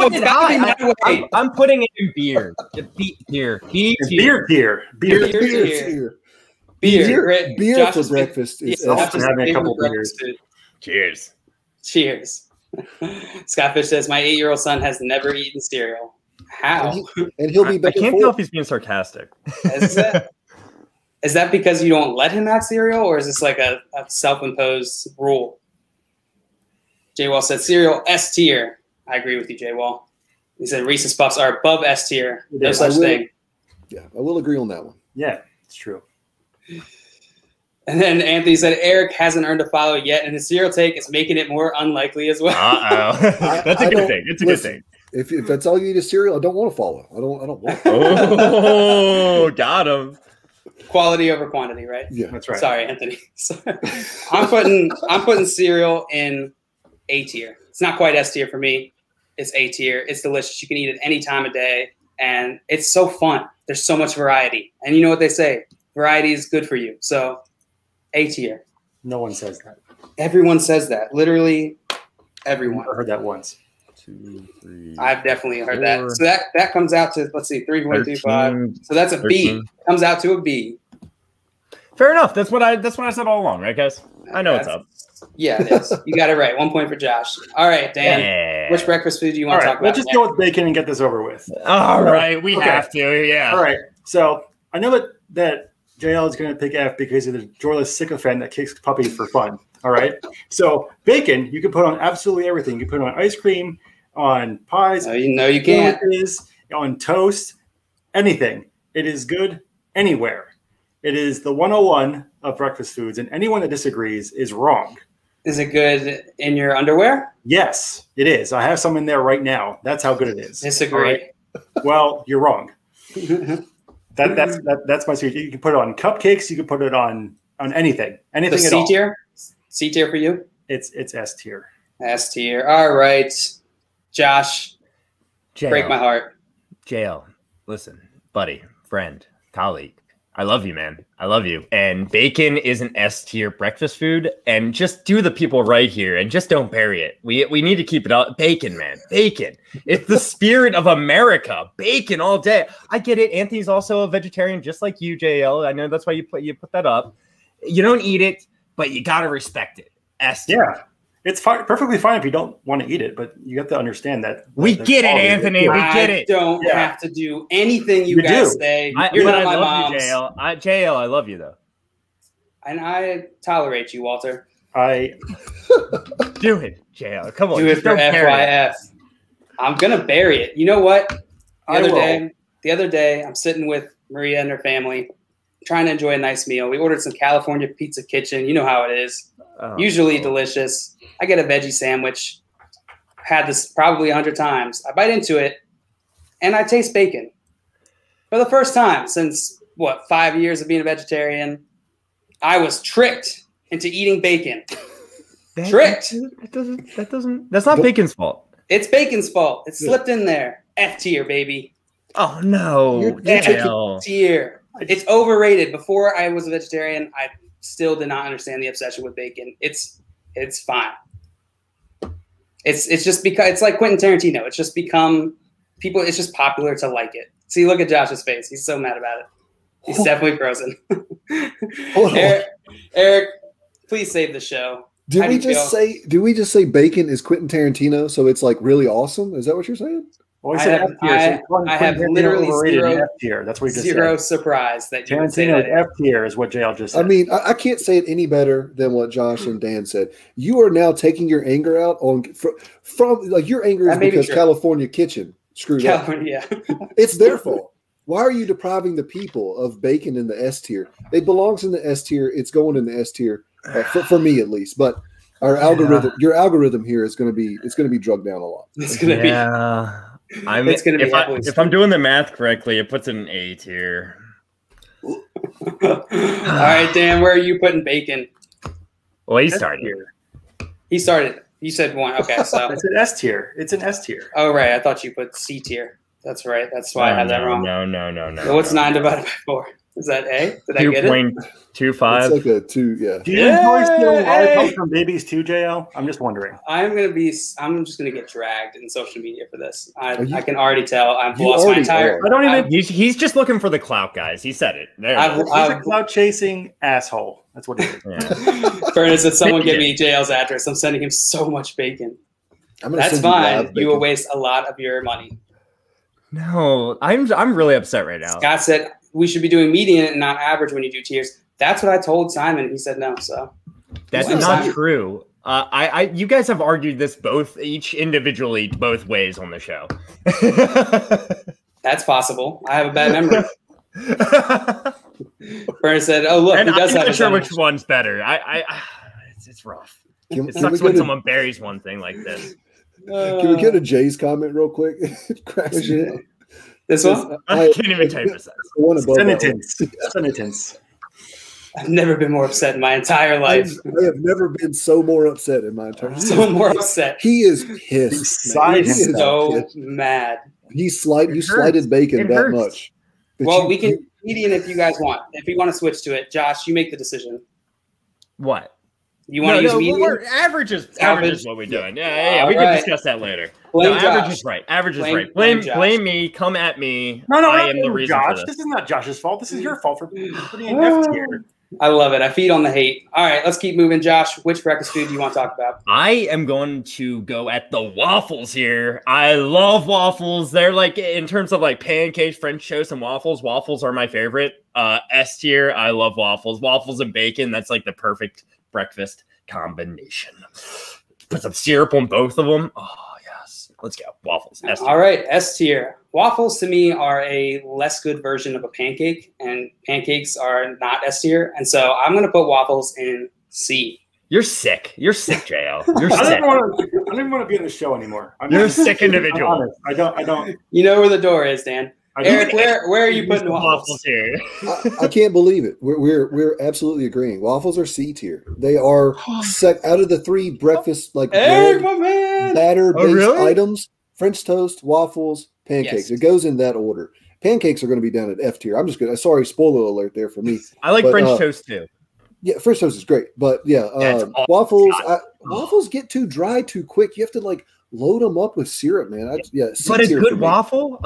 putting it high. I'm putting it in beer. Beer Beer for breakfast is also having a couple beers. Cheers. Scott Fish says, my 8-year-old son has never eaten cereal. How? And he'll be I back. can't tell if he's being sarcastic. Is that because you don't let him have cereal, or is this like a self-imposed rule? J-Wall said cereal S tier. I agree with you, J-Wall. He said Reese's Puffs are above S tier. No such thing. Yeah, I will agree on that one. Yeah, it's true. And then Anthony said Eric hasn't earned a follow yet, and his cereal take is making it more unlikely as well. That's a good thing. It's a good thing. If that's all you eat is cereal, I don't want to follow. I don't want. Oh, got him. Quality over quantity, right? Yeah, that's right. Sorry, Anthony. I'm putting cereal in A tier. It's not quite S tier for me. It's A tier. It's delicious. You can eat it any time of day, and it's so fun. There's so much variety, and you know what they say: variety is good for you. So, A tier. No one says that. Everyone says that. Literally, everyone. I heard that once. 2, 3. I've definitely heard that. So that comes out to 3.25. So that's a 13. B. Comes out to a B. Fair enough. That's what I said all along, right, guys? I know what's up. Yeah, it is. You got it right. 1 point for Josh. All right, Dan. Yeah. Which breakfast food do you want to talk about? Let's just go with bacon and get this over with. All right, we have to. Yeah. All right. So I know that JL is going to pick F because of the joyless sycophant that kicks puppies for fun. All right. So bacon, you can put on absolutely everything. You can put it on ice cream, on pies. No, you can't. On toast, anything. It is good anywhere. It is the 101 of breakfast foods, and anyone that disagrees is wrong. Is it good in your underwear? Yes, it is. I have some in there right now. That's how good it is. Disagree. Right? Well, you're wrong. That's my secret. You can put it on cupcakes. You can put it on anything. Anything so at all. C tier? C tier for you? It's S tier. S tier. All right. Josh, JL. break my heart. JL. Listen, buddy, friend, colleague. I love you, man. I love you. And bacon is an S tier breakfast food. And just do the people right here and just don't bury it. We need to keep it up. Bacon, man. Bacon. It's the spirit of America. Bacon all day. I get it. Anthony's also a vegetarian, just like you, JL. I know that's why you put that up. You don't eat it, but you gotta respect it. S tier. Yeah. It's perfectly fine if you don't want to eat it, but you have to understand that. We get it, Anthony. We get it. I don't have to do anything you guys say. You're not my mom. JL, I love you, though. And I tolerate you, Walter. Do it, JL. Come on. Do it for FYF. I'm going to bury it. You know what? The other day, I'm sitting with Maria and her family, trying to enjoy a nice meal. We ordered some California Pizza Kitchen. You know how it is. Usually delicious. I get a veggie sandwich. Had this probably 100 times. I bite into it, and I taste bacon. For the first time since, 5 years of being a vegetarian, I was tricked into eating bacon. Tricked. That's not bacon's fault. It's bacon's fault. It slipped in there. F tier, baby. Oh, no. F tier. It's overrated. Before I was a vegetarian, I still did not understand the obsession with bacon. It's fine. It's just because it's like Quentin Tarantino. It's just become people. It's just popular to like it. See, look at Josh's face. He's so mad about it. He's definitely frozen. Eric, please save the show. Did we just say bacon is Quentin Tarantino? So it's like really awesome. Is that what you're saying? Well, I have literally F tier. That's what you just zero said. Surprise that you would say that. F tier is what JL just said. I mean, I can't say it any better than what Josh and Dan said. You are now taking your anger out on from like your anger is because California Kitchen screwed up. Yeah. It's their fault. Why are you depriving the people of bacon in the S tier? It belongs in the S tier. It's going in the S tier for me at least. But our algorithm, your algorithm here is going to be drugged down a lot. It's going to be. If I'm doing the math correctly, it puts it in A tier. All right, Dan, where are you putting bacon? Well, he started. He started. You said one. Okay, so it's an S tier. It's an S tier. Oh, right. I thought you put C tier. That's right. That's why I had that wrong. No. So what's 9 divided by 4? Is that A? Did I get it? 2.25. It's like a 2, yeah. Do you enjoy stealing lollipops from babies too, JL? I'm just wondering. I'm just gonna get dragged in social media for this. I can already tell. I've lost my entire. I don't even. He's just looking for the clout, guys. He said it. He's a clout chasing asshole. That's what he is. Yeah. Furnace said, "Someone give me JL's address. I'm sending him so much bacon." That's fine. You will waste a lot of your money. No, I'm really upset right now. Scott said we should be doing median and not average when you do tiers. That's what I told Simon. He said no. So that's not true. You guys have argued this each individually, both ways on the show. That's possible. I have a bad memory. Furnace said, "Oh look, and he does I'm have not sure which one's better. It's rough. It sucks when someone buries one thing like this." Can we get a Jay's comment real quick? This one? I can't even type this. Sentence. I've never been more upset in my entire life. I have never been so more upset in my entire life. So more upset. He is pissed. He is so mad. You slighted bacon that much. Well, we can median if you guys want. If you want to switch to it, Josh, you make the decision. What? You want to use median? Average is what we're doing. Yeah. We can discuss that later. Average is right. Average is right. Blame me. Come at me. No, I am the reason Josh. for this. This is not Josh's fault. This is your fault for putting an F tier. I love it. I feed on the hate. All right, let's keep moving. Josh, which breakfast food do you want to talk about? I am going to go at the waffles here. I love waffles. They're like, in terms of like pancakes, French toast, and waffles, waffles are my favorite. S tier, I love waffles. Waffles and bacon, that's like the perfect breakfast combination. Put some syrup on both of them. Oh, yes. Let's go. Waffles. S tier. All right, S tier. Waffles to me are a less good version of a pancake, and pancakes are not S tier. And so I'm going to put waffles in C. You're sick. You're sick, JL. You're sick. I don't even want to be on the show anymore. You're a sick individual. I don't. You know where the door is, Dan. Eric, where are you putting waffles here? I can't believe it. We're absolutely agreeing. Waffles are C tier. They are out of the 3 breakfast batter based items: French toast, waffles, pancakes. Yes. It goes in that order. Pancakes are going to be down at F tier. I'm just going to, sorry, spoiler alert there for me. I like But, French toast too. Yeah, French toast is great. But yeah, it's awesome. waffles get too dry too quick. You have to like load them up with syrup, man. But a good waffle?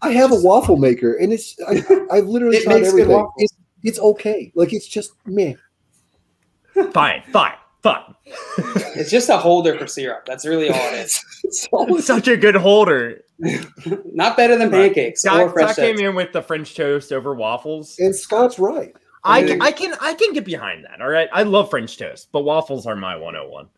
I have a waffle maker, and I've literally tried everything. It's okay. Like, it's just meh. Fine. It's just a holder for syrup. That's really all it is. It's such a good holder. Not better than pancakes or French Scott came in with the French toast over waffles. And Scott's right. I can get behind that. All right. I love French toast, but waffles are my 101.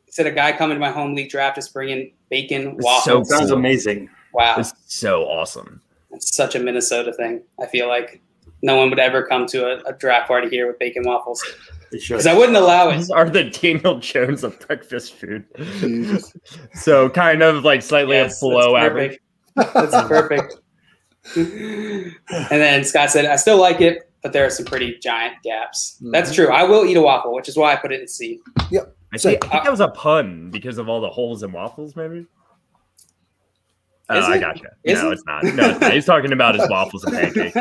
Said a guy coming to my home league draft is bringing bacon waffles. So Sounds amazing. Wow. It's so awesome. It's such a Minnesota thing. I feel like no one would ever come to a draft party here with bacon waffles. Because I wouldn't allow it. These are the Daniel Jones of breakfast food. Jesus. So kind of like slightly below average. That's perfect. And then Scott said, I still like it, but there are some pretty giant gaps. Mm-hmm. That's true. I will eat a waffle, which is why I put it in C. Yep. I think that was a pun because of all the holes in waffles, maybe. I gotcha. No, it's not. He's talking about his waffles and pancakes.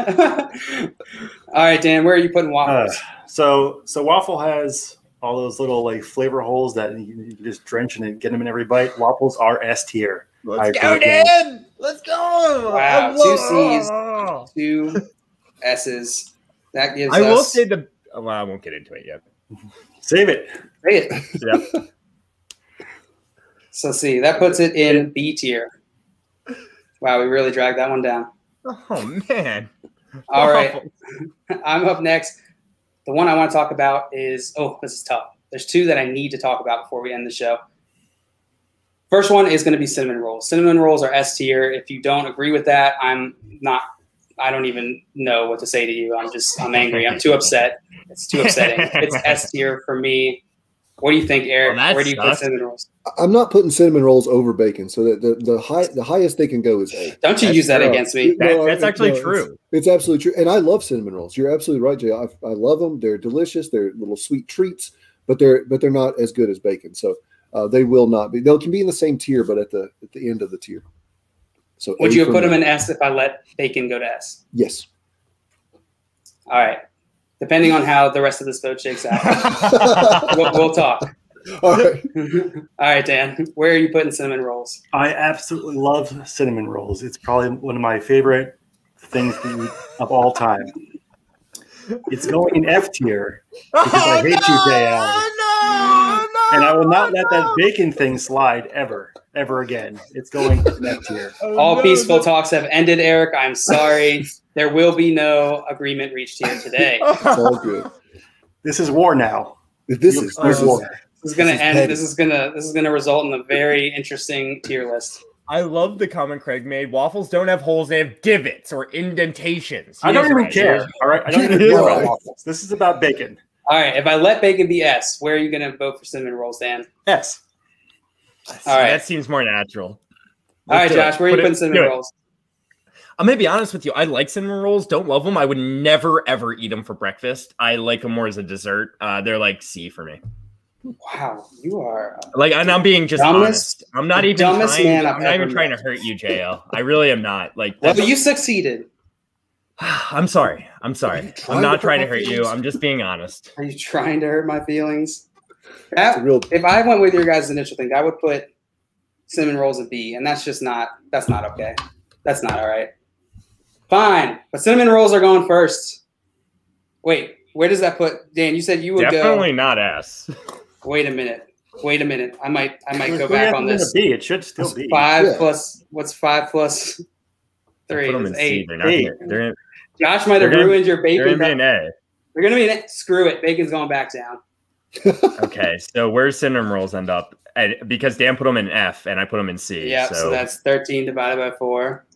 All right, Dan, where are you putting waffles? So Waffle has all those little like flavor holes that you can just drench and get them in every bite. Waffles are S tier. Let's go, Dan. Let's go. Wow, 2 C's, 2 S's. That gives us. I will say well, I won't get into it yet. Save it. Say it. Yeah. So see, that puts it in B tier. Wow, we really dragged that one down. Oh, man. All right. I'm up next. The one I want to talk about is, this is tough. There's 2 that I need to talk about before we end the show. First one is going to be cinnamon rolls. Cinnamon rolls are S tier. If you don't agree with that, I don't even know what to say to you. I'm angry. I'm too upset. It's too upsetting. It's S tier for me. What do you think, Eric? Where do you put cinnamon rolls? I'm not putting cinnamon rolls over bacon, so that the highest they can go is A. Don't you use that against me? That's actually true. It's absolutely true, and I love cinnamon rolls. You're absolutely right, Jay. I love them. They're delicious. They're little sweet treats, but they're not as good as bacon. So they will not be. They can be in the same tier, but at the end of the tier. So would you have put them in S if I let bacon go to S? Yes. All right. Depending on how the rest of this vote shakes out, we'll talk. All right. All right, Dan, where are you putting cinnamon rolls? I absolutely love cinnamon rolls. It's probably one of my favorite things to eat of all time. It's going in F tier because I hate you, JL. And I will not let that bacon thing slide ever again. It's going in F tier. All peaceful talks have ended, Eric. I'm sorry. There will be no agreement reached here today. It's all good. This is war now. This is war. This is going to end. This is going to result in a very interesting tier list. I love the comment Craig made. Waffles don't have holes; they have divots or indentations. I don't even care. All right, I don't even care about waffles. This is about bacon. All right, if I let bacon be S, where are you going to vote for cinnamon rolls, Dan? S. All right, that seems more natural. All right, Josh, where are you putting cinnamon rolls? I'm going to be honest with you. I like cinnamon rolls. Don't love them. I would never, ever eat them for breakfast. I like them more as a dessert. They're like C for me. Wow, you are like, and I'm being just honest. I'm not even trying. I'm not even trying to hurt you, JL. I really am not. Like, well, you succeeded. I'm sorry. I'm not trying to hurt you. I'm just being honest. Are you trying to hurt my feelings? If I went with your guys' initial thing, I would put cinnamon rolls at B, and that's not okay. That's not all right. Fine, but cinnamon rolls are going first. Wait, where does that put Dan? You said you would definitely not S. Wait a minute. I might go back on this. B. It should still be 5 plus. What's 5 plus 3? It's 8. Josh might have ruined your bacon. They're going to be an A. They're going to be an A. Screw it. Bacon's going back down. Okay, so where's cinnamon rolls end up? Because Dan put them in F and I put them in C. Yeah, so that's 13 divided by 4,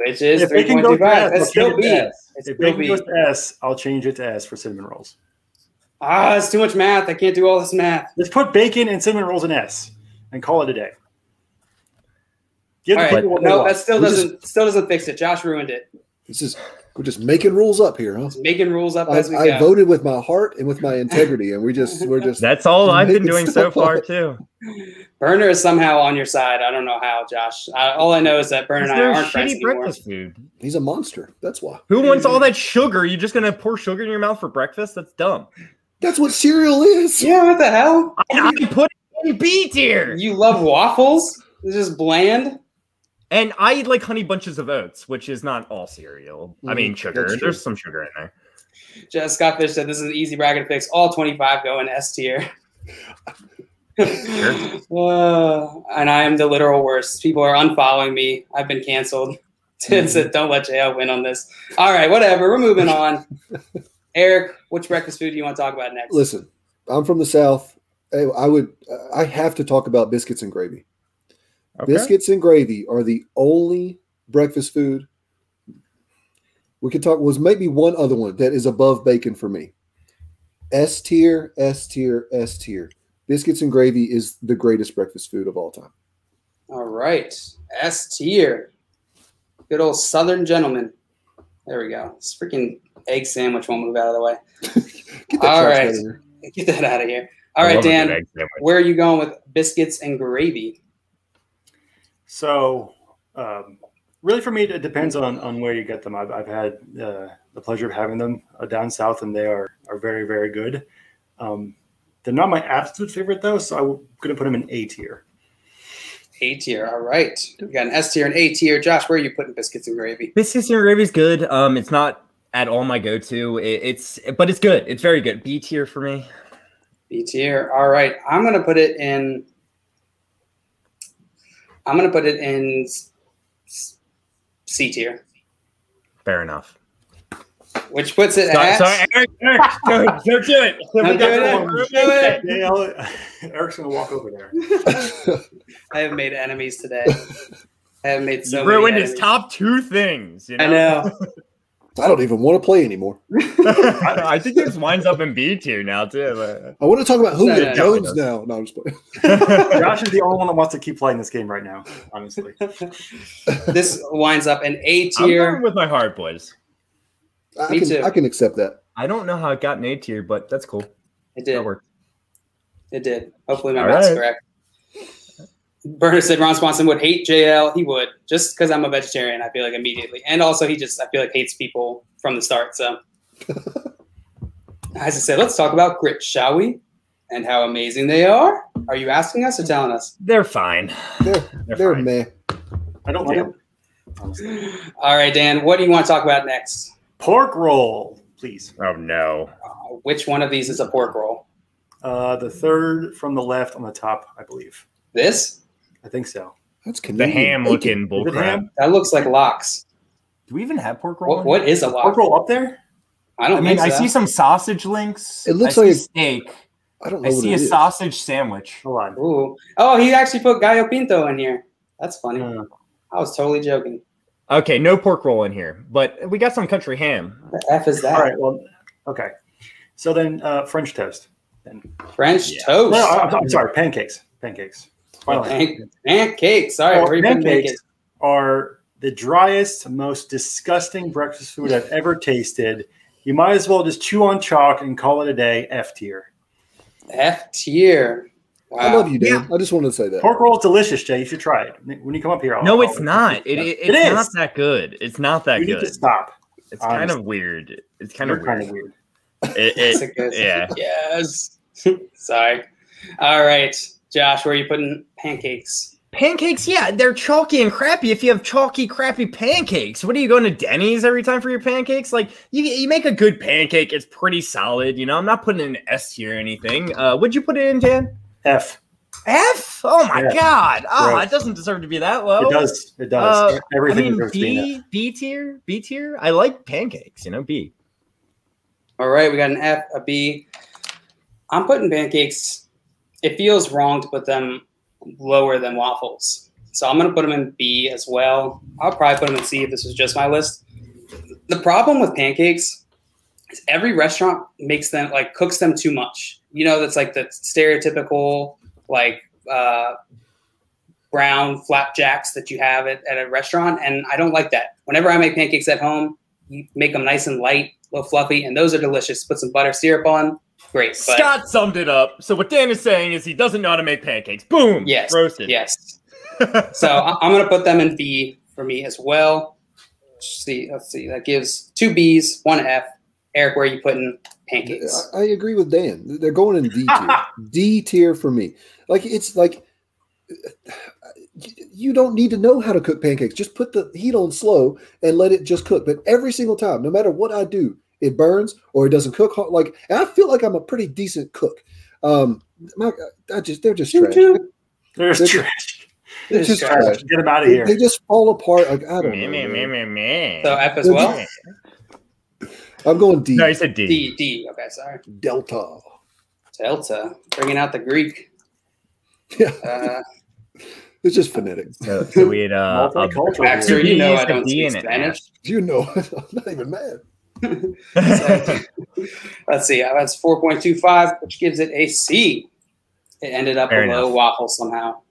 which is 3.25. That's still B. If bacon goes to S, I'll change it to S for cinnamon rolls. It's too much math. I can't do all this math. Let's put bacon and cinnamon rolls in S and call it a day. All right. No, that still doesn't fix it. Josh ruined it. This is We're just making rules up here, huh? Just making rules up I, as we I go. voted with my heart and with my integrity, and we're just That's all I've been making doing so stuff far up. too. Burner is somehow on your side. I don't know how, Josh. All I know is that Burner and I There's aren't friends shitty anymore. breakfast food. He's a monster. That's why. Who wants all that sugar? You're just gonna pour sugar in your mouth for breakfast? That's dumb. That's what cereal is. Yeah, what the hell? I put it in B tier. You love waffles? It's just bland. And I eat like Honey Bunches of Oats, which is not all cereal. I mean, sugar. That's true. There's some sugar in there. Just Scott Fish said this is an easy bracket to fix. All 25 go in S tier. And I am the literal worst. People are unfollowing me. I've been canceled. It said, don't let JL win on this. All right, whatever. We're moving on. Eric, which breakfast food do you want to talk about next? Listen, I'm from the South. I have to talk about biscuits and gravy. Okay. Biscuits and gravy are the only breakfast food. We could talk was maybe one other one that is above bacon for me. S tier, S tier, S tier. Biscuits and gravy is the greatest breakfast food of all time. All right. S tier. Good old Southern gentleman. There we go. This freaking egg sandwich won't move out of the way. Get that All trash right. out of here. Get that out of here. All I right, love a good Dan, egg sandwich. where are you going with biscuits and gravy? So, really, for me, it depends on where you get them. I've had the pleasure of having them down south, and they are very, very good. They're not my absolute favorite, though, so I'm going to put them in A tier. A tier. All right. We got an S tier and A tier. Josh, where are you putting biscuits and gravy? Biscuits and gravy is good. It's not at all my go-to. But it's good. It's very good. B tier for me. B tier. All right. I'm going to put it in C tier, Fair enough. which puts it at. Sorry, Eric, don't do it. Don't do it. Yeah, Eric's going to walk over there. I have made enemies today. I have made so You many ruined enemies. his top two things. You know? I know. I don't even want to play anymore. I think this winds up in B tier now too. But... I want to talk about Julio No. Jones now. No, I'm just playing. Josh is the only one that wants to keep playing this game right now, honestly. This winds up in A I'm tier. going with my heart, boys. Me too. I can accept that. I don't know how it got an A tier, but that's cool. It That did. worked. It did. Hopefully my All math's right. correct. Burner said Ron Swanson would hate JL. He would, just because I'm a vegetarian, I feel like immediately. And also I feel like hates people from the start. So as I said, let's talk about grits, shall we? And how amazing they are. Are you asking us or telling us? They're fine. They're fine. meh. I don't like them, honestly. All right, Dan, what do you want to talk about next? Pork roll, please. Oh no. Which one of these is a pork roll? The third from the left on the top, I believe. This? I think so. That's The Canadian ham bacon. looking Is it bullcrap. ham? That looks like lox. Do we even have pork roll? What is a Pork lox? roll up there? I don't I mean, think I so. see some sausage links. It looks I see like- steak. I don't know I what see it a is. sausage sandwich. Hold on. Ooh. Oh, he actually put Gallo Pinto in here. That's funny. Uh, I was totally joking. Okay, no pork roll in here, but we got some country ham. What the F is that? all right. Well, okay. So then French toast. Then. French Yeah. toast. No, I'm sorry. Pancakes. Pancakes. Finally. Pancakes. Sorry, Well, where you putting pancakes bacon? are the driest, most disgusting breakfast food I've ever tasted. You might as well just chew on chalk and call it a day. F tier. F tier. Wow. I love you, Dan. I just wanted to say that. Pork roll is delicious, Jay. You should try it when you come up here. No, it's not. It's is. not that good. It's not that You need good. to stop. It's kind of weird. It's kind of You're weird. kind of weird. That's a good. Yeah. Yes. Sorry. All right, Josh, where are you putting pancakes? Pancakes, yeah, they're chalky and crappy. If you have chalky, crappy pancakes, what are you going to Denny's every time for your pancakes? Like, you make a good pancake, it's pretty solid. You know, I'm not putting it in S tier or anything. Would you put it in, Dan? F. F? Oh my Yeah. God! Oh, Gross. it doesn't deserve to be that low. It does. It does. Everything I mean, deserves to be an F. B tier, B tier. I like pancakes. You know, B. All right, we got an F, a B. I'm putting pancakes. It feels wrong to put them lower than waffles. So I'm going to put them in B as well. I'll probably put them in C if this was just my list. The problem with pancakes is every restaurant makes them, like, cooks them too much. You know, that's like the stereotypical, like, brown flapjacks that you have at a restaurant. And I don't like that. Whenever I make pancakes at home, You make them nice and light, a little fluffy, and those are delicious. Put some butter syrup on. Great. But Scott summed it up. So what Dan is saying is he doesn't know how to make pancakes. Boom. yes. Roasted. Yes. So I'm going to put them in B for me as well. Let's see. That gives 2 Bs, 1 F. Eric, where are you putting pancakes? I agree with Dan. They're going in D tier. D tier for me. Like, it's like you don't need to know how to cook pancakes. Just put the heat on slow and let it just cook. But every single time, no matter what I do, it burns or it doesn't cook hard. Like, I feel like I'm a pretty decent cook. They're just trash. They're trash. They're just trash. Get them out of here. They just fall apart. Like, I don't know. So So F as well? I'm going D. No, he said D. D. Okay, sorry. Delta. Bringing out the Greek. Yeah. It's just phonetic. So we had Multicultural. Baxter, you know I don't D speak and an Spanish. You know, I'm not even mad. So, let's see. That's 4.25, which gives it a C. It ended up Fair below enough. waffle somehow.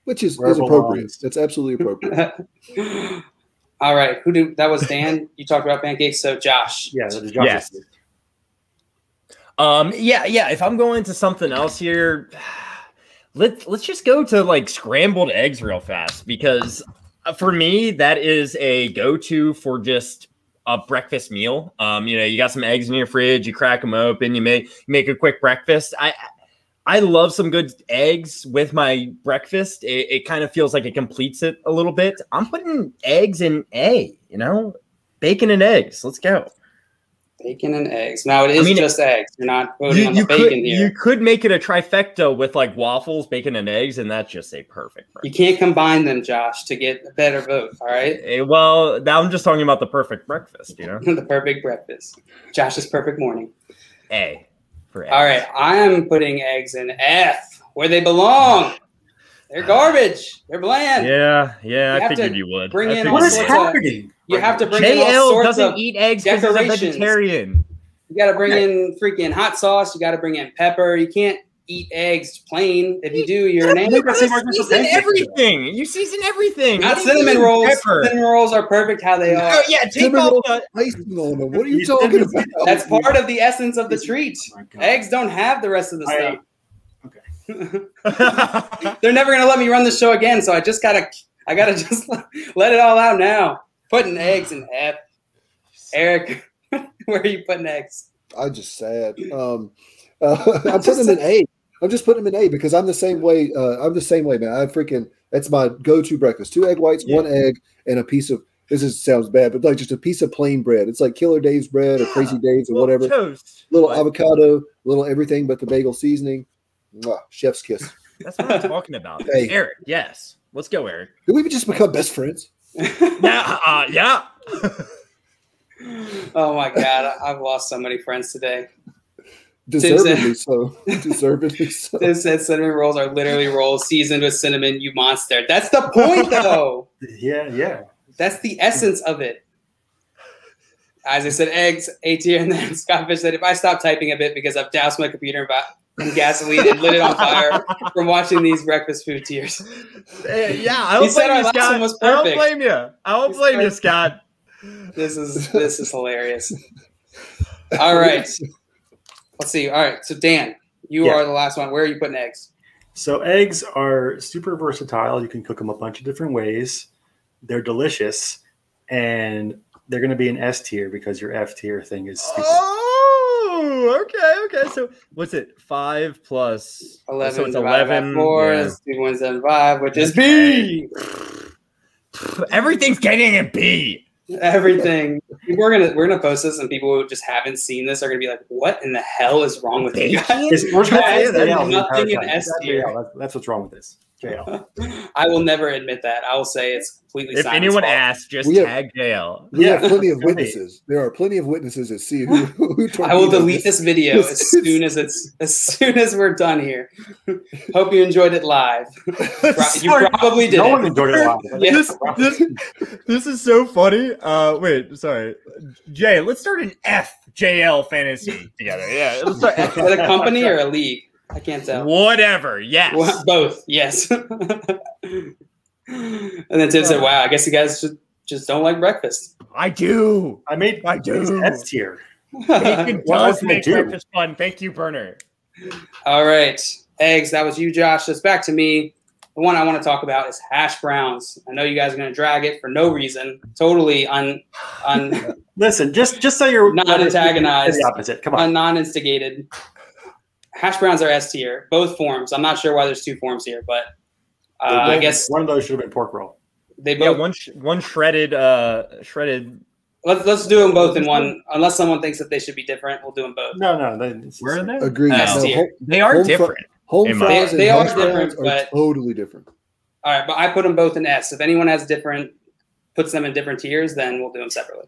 Which is Where it appropriate. belongs. That's absolutely appropriate. All right. That was Dan. You talked about pancakes. So Josh. Yeah, the Yes. Yeah. If I'm going to something else here, let's just go to like scrambled eggs real fast, because for me that is a go-to for just a breakfast meal. You got some eggs in your fridge, you crack them open, you make a quick breakfast. I love some good eggs with my breakfast. It kind of feels like it completes it a little bit. I'm putting eggs in A, bacon and eggs. Let's go. Bacon and eggs. Now it is just eggs. You're not voting on the bacon here. You could make it a trifecta with like waffles, bacon, and eggs, and that's just a perfect. You can't combine them, Josh, to get a better vote. All right. Well, now I'm just talking about the perfect breakfast. The perfect breakfast. Josh's perfect morning. A for eggs. All right. I am putting eggs in F, where they belong. They're garbage. They're bland. Yeah. You I have figured to you would. bring in What is sorts of- happening? You have to bring in all JL sorts doesn't of eat eggs because he's a decorations. vegetarian. You got to bring in freaking hot sauce. You got to bring in pepper. You can't eat eggs plain. If you do, you're an animal. You season everything. You season everything. Not What do you cinnamon mean rolls. pepper? Cinnamon rolls are perfect how they are. Oh, yeah, take Cinnamon off rolls the. icing on them. What are you talking about? That's part of the essence of the treat. Oh my God. Eggs don't have the rest of the stuff. Okay. They're never gonna let me run the show again, so I gotta just let it all out now. Putting eggs in F. Eric, where are you putting eggs? I'm just sad. I'm putting them in A. I'm just putting them in A because I'm the same way. I'm the same way, man. That's my go-to breakfast: 2 egg whites, 1 egg, and a piece of. Sounds bad, but like just a piece of plain bread. It's like Killer Dave's bread or Crazy Dave's or whatever. Toast. Little avocado, little everything but the bagel seasoning. Mwah, chef's kiss. That's what I'm talking about. Hey. Eric, yes. Let's go, Eric. Did we just become best friends? Yeah. Oh my God, I've lost so many friends today. Deservedly so. Deservedly so. Tim said cinnamon rolls are literally rolls seasoned with cinnamon, you monster. That's the point, though. Yeah. That's the essence of it. As I said, eggs, A tier, and then Scott Fish said, if I stop typing a bit because I've doused my computer in gasoline and lit it on fire from watching these breakfast food tiers. Yeah, I don't He said blame our you, last Scott. one was I don't perfect. blame you. I don't blame you, Scott. This is hilarious. All right. Let's see. All right. So Dan, you are the last one. Where are you putting eggs? So eggs are super versatile. You can cook them a bunch of different ways. They're delicious, and they're going to be an S tier because your F tier thing is stupid. Oh, okay. So what's it? 5 plus 11 So it's divided by 11. 4 Yeah. is 2 1 7 5, which is B. Everything's getting a B. Everything. We're gonna post this, and people who just haven't seen this are gonna be like, "What in the hell is wrong with you guys?" We're just gonna That say is JL the nothing entire in time. S tier. That's what's wrong with this. JL. I will never admit that. I will say it's completely. If Simon's anyone fault. asks, just We have- tag JL. We have Yeah. plenty of witnesses. There are plenty of witnesses that see who I will delete this video as soon as we're done here. Hope you enjoyed it live. You probably did. No one enjoyed it live. Yes. This is so funny. Wait, sorry. Jay, let's start an FJL fantasy together. Yeah, let's start Is it a company or a league? I can't tell. whatever. Yes. Well, both, yes. And then Tim said, "Wow, I guess you guys just don't like breakfast. I do. I do. S tier. Bacon What does else make do? breakfast fun. Thank you, Burner. All right. Eggs, that was you, Josh. So it's back to me. The one I want to talk about is hash browns. I know you guys are going to drag it for no reason. Totally Listen, just so you're not antagonized. The opposite. Come on. Non-instigated. Hash browns are S tier, both forms. I'm not sure why there's two forms here, but I guess one of those should have been pork roll. They both. One shredded. Let's do them both in one. Unless someone thinks that they should be different, we'll do them both. No. Where are they? Agreed. They are different. Home fries and they are hash different, browns are but totally different. All right, but I put them both in S. If anyone has puts them in different tiers, then we'll do them separately.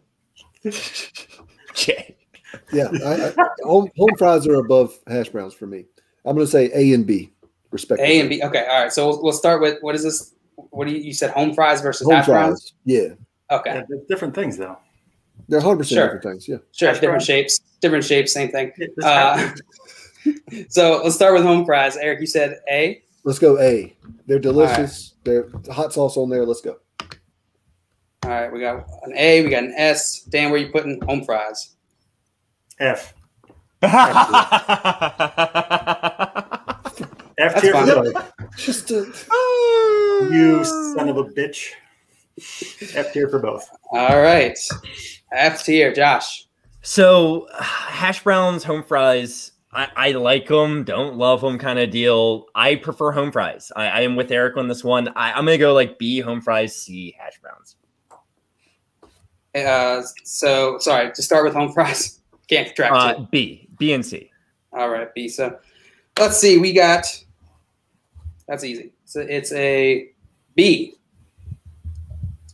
Okay. Yeah, home fries are above hash browns for me. I'm going to say A and B, respectively. A and B. Okay, all right. So we'll start with what is this? What do you said? Home fries versus Home hash fries. browns. Yeah. Okay. Yeah, they're different things, though. They're 100% Sure. different things. Yeah. Sure. Hash Different browns. shapes. Same thing. So let's start with home fries. Eric, you said A. Let's go A. They're delicious. They're hot sauce on there. Let's go. All right, we got an A, we got an S. Dan, where you putting home fries? F. That's F tier. fine. Just You son of a bitch. F tier for both. All right. F tier, Josh. So, hash browns, home fries, I like them, don't love them kind of deal. I prefer home fries. I am with Eric on this one. I'm going to go like B, home fries, C, hash browns. So, sorry, to start with home fries. Can't track two. B and C. All right, B. So, let's see. We got, that's easy. So, it's a B.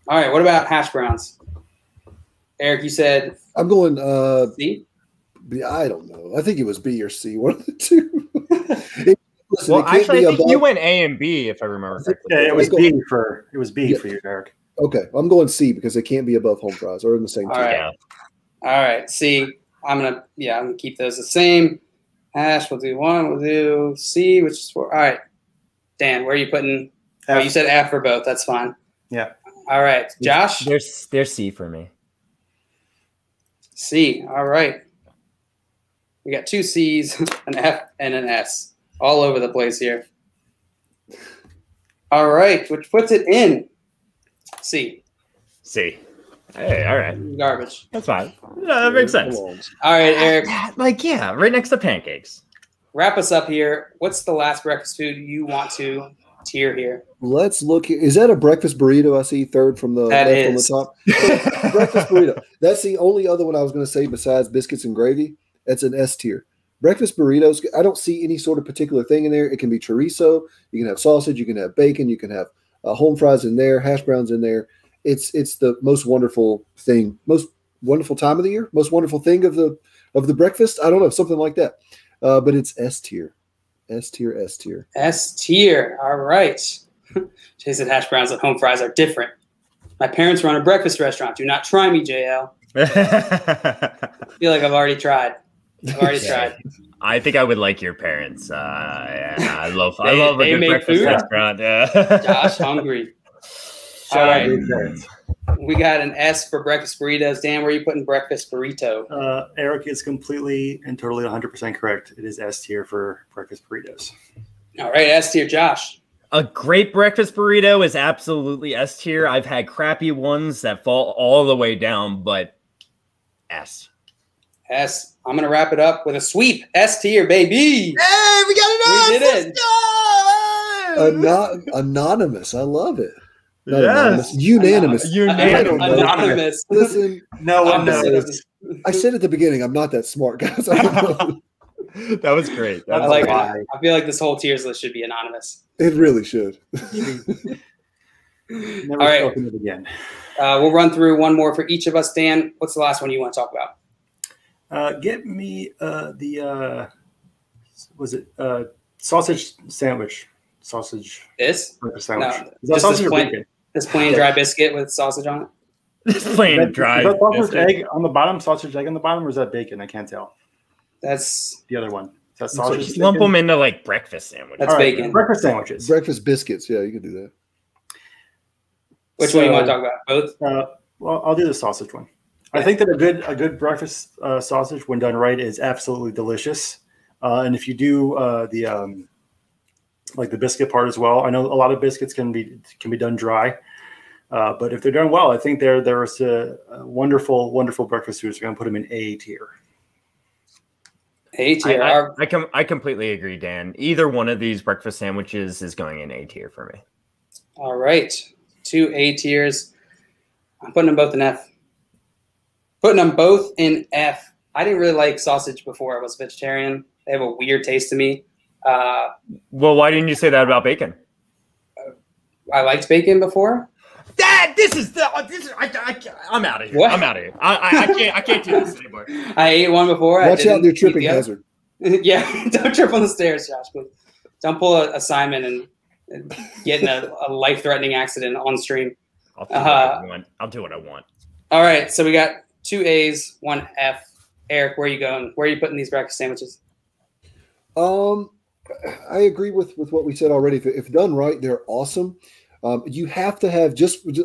All right, what about hash browns? Eric, you said I'm going C? B. I don't know. I think it was B or C. One of the two. Listen, Well, it can't actually, be I think above- you went A and B, if I remember correctly. Yeah, it was Let's B for you, Eric. Okay, I'm going C because they can't be above home fries or in the same All tier. right. Yeah. All right, C. I'm gonna keep those the same. Hash, we'll do one. We'll do C, which is 4. All right, Dan, where are you putting? Oh, you said F for both. That's fine. Yeah. All right, Josh. There's C for me. C. All right. We got 2 C's, an F, and an S, all over the place here. All right, which puts it in C. C. Hey, all right. Garbage. That's fine. No, that makes sense. All right, Eric. Like, yeah, right next to pancakes. Wrap us up here. What's the last breakfast food you want to tier here? Let's look. Is that a breakfast burrito? I see third from the That left is. on the top. Breakfast burrito. That's the only other one I was going to say besides biscuits and gravy. That's an S tier. Breakfast burritos. I don't see any sort of particular thing in there. It can be chorizo. You can have sausage. You can have bacon. You can have home fries in there. Hash browns in there. It's the most wonderful thing. Most wonderful time of the year. Most wonderful thing of the breakfast. I don't know, something like that. But it's S tier. S tier. S tier. S tier. All right. Jason, hash browns and home fries are different. My parents run a breakfast restaurant. Do not try me, JL. I feel like I've already tried. Tried. I think I would like your parents. I love They a good make breakfast food? restaurant. Yeah. Josh, hungry. Shout All out right. to your parents. We got an S for breakfast burritos. Dan, where are you putting breakfast burrito? Eric is completely and totally 100% correct. It is S tier for breakfast burritos. All right, S tier, Josh. A great breakfast burrito is absolutely S tier. I've had crappy ones that fall all the way down, but S. S. I'm going to wrap it up with a sweep. S tier, baby. Hey, we got it! We did it. Anonymous. I love it. Not Yes. anonymous. Unanimous. Unanimous. I don't know. Anonymous. Listen, No one Opposite of knows. I said at the beginning, I'm not that smart, guys. I don't know. That was great. That I was like it. Why? I feel like this whole tiers list should be anonymous. It really should. Never All right. spoken it again. We'll run through one more for each of us. Dan, what's the last one you want to talk about? Get me the sausage sandwich. Sausage This? breakfast sandwich. No, Is that just sausage this or plain- bacon? This plain dry biscuit with sausage on it? This plain dry. Is that sausage biscuit. egg on the bottom? Sausage egg on the bottom, or is that bacon? I can't tell. That's The other one. Is that So sausage? just lump them into like breakfast sandwiches. That's All right, bacon. Breakfast sandwiches. Breakfast biscuits. Yeah, you can do that. which one you want to talk about? Both? Well, I'll do the sausage one. I think that a good breakfast sausage, when done right, is absolutely delicious. And if you do like the biscuit part as well, I know a lot of biscuits can be done dry, but if they're done well, I think there's a wonderful breakfast foods. We're going to put them in A tier. A tier. I completely agree, Dan. Either one of these breakfast sandwiches is going in A tier for me. All right, 2 A tiers. I'm putting them both in F. Putting them both in F. I didn't really like sausage before I was vegetarian. They have a weird taste to me. Well, why didn't you say that about bacon? I liked bacon before. I'm out of here. What? I'm out of here. I can't do this anymore. I ate one before. Watch out, they're tripping hazard. Yeah, don't trip on the stairs, Josh, please. Don't pull a Simon and get in a life-threatening accident on stream. I'll do what I want. I'll do what I want. All right, so we got 2 A's, 1 F. Eric, where are you going? Where are you putting these breakfast sandwiches? I agree with what we said already. If done right, they're awesome. You have to have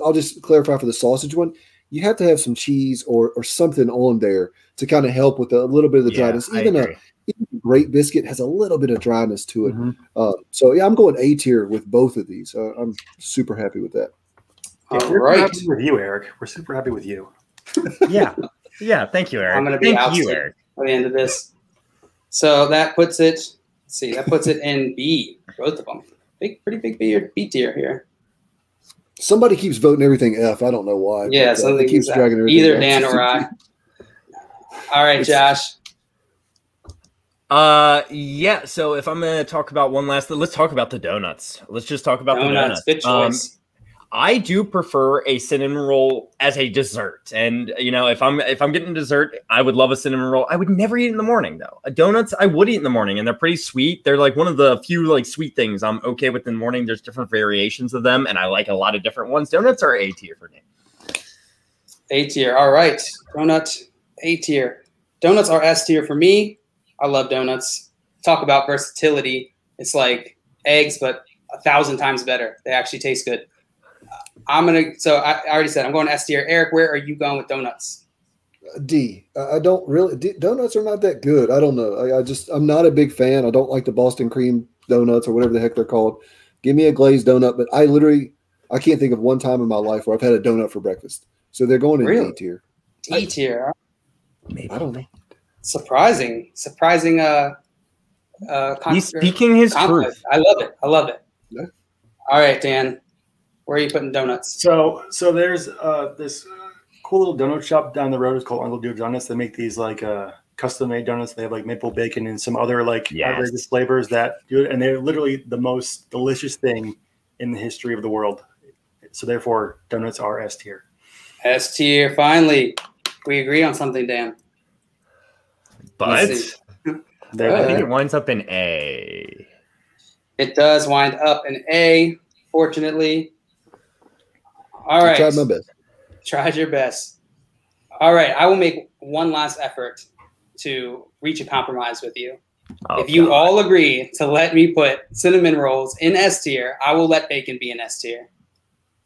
I'll just clarify for the sausage one. You have to have some cheese or something on there to kind of help with a little bit of the dryness. Even a great biscuit has a little bit of dryness to it. Mm-hmm. So yeah, I'm going A tier with both of these. I'm super happy with that. We're happy with you, Eric. We're super happy with you. Yeah. Thank you, Eric. I'm going to be Eric. by the end of this. So that puts it. Let's see. That puts it in B. Both of them. Pretty big B tier here. Somebody keeps voting everything F. I don't know why. Yeah, something keeps dragging everything. Either Dan or I. All right, Josh. Yeah. So if I'm going to talk about one last, let's talk about the donuts. Let's just talk about the donuts. Good choice. I do prefer a cinnamon roll as a dessert. And, if I'm getting dessert, I would love a cinnamon roll. I would never eat in the morning, though. Donuts, I would eat in the morning, and they're pretty sweet. They're like one of the few sweet things I'm okay with in the morning. There's different variations of them, and I like a lot of different ones. Donuts are A tier for me. A tier. All right. Donut, A tier. Donuts are S tier for me. I love donuts. Talk about versatility. It's like eggs, but 1,000 times better. They actually taste good. I already said I'm going S tier. Eric, where are you going with donuts? D. I don't really. Donuts are not that good. I don't know. I'm not a big fan. I don't like the Boston cream donuts or whatever the heck they're called. Give me a glazed donut, but I can't think of one time in my life where I've had a donut for breakfast. So they're going in D tier. D tier. Maybe. I don't know. Surprising. He's speaking his truth. I love it. Yeah. All right, Dan. Where are you putting donuts? So there's this cool little donut shop down the road. It's called Uncle Joe Donuts. They make these custom-made donuts. They have maple bacon and some other outrageous flavors that do it, and they're literally the most delicious thing in the history of the world. So therefore, donuts are S tier. S tier. Finally, we agree on something, Dan. But I think it winds up in A. It does wind up in A. Fortunately. All right. I tried my best. Tried your best. All right. I will make one last effort to reach a compromise with you. If you all agree to let me put cinnamon rolls in S tier, I will let bacon be in S tier.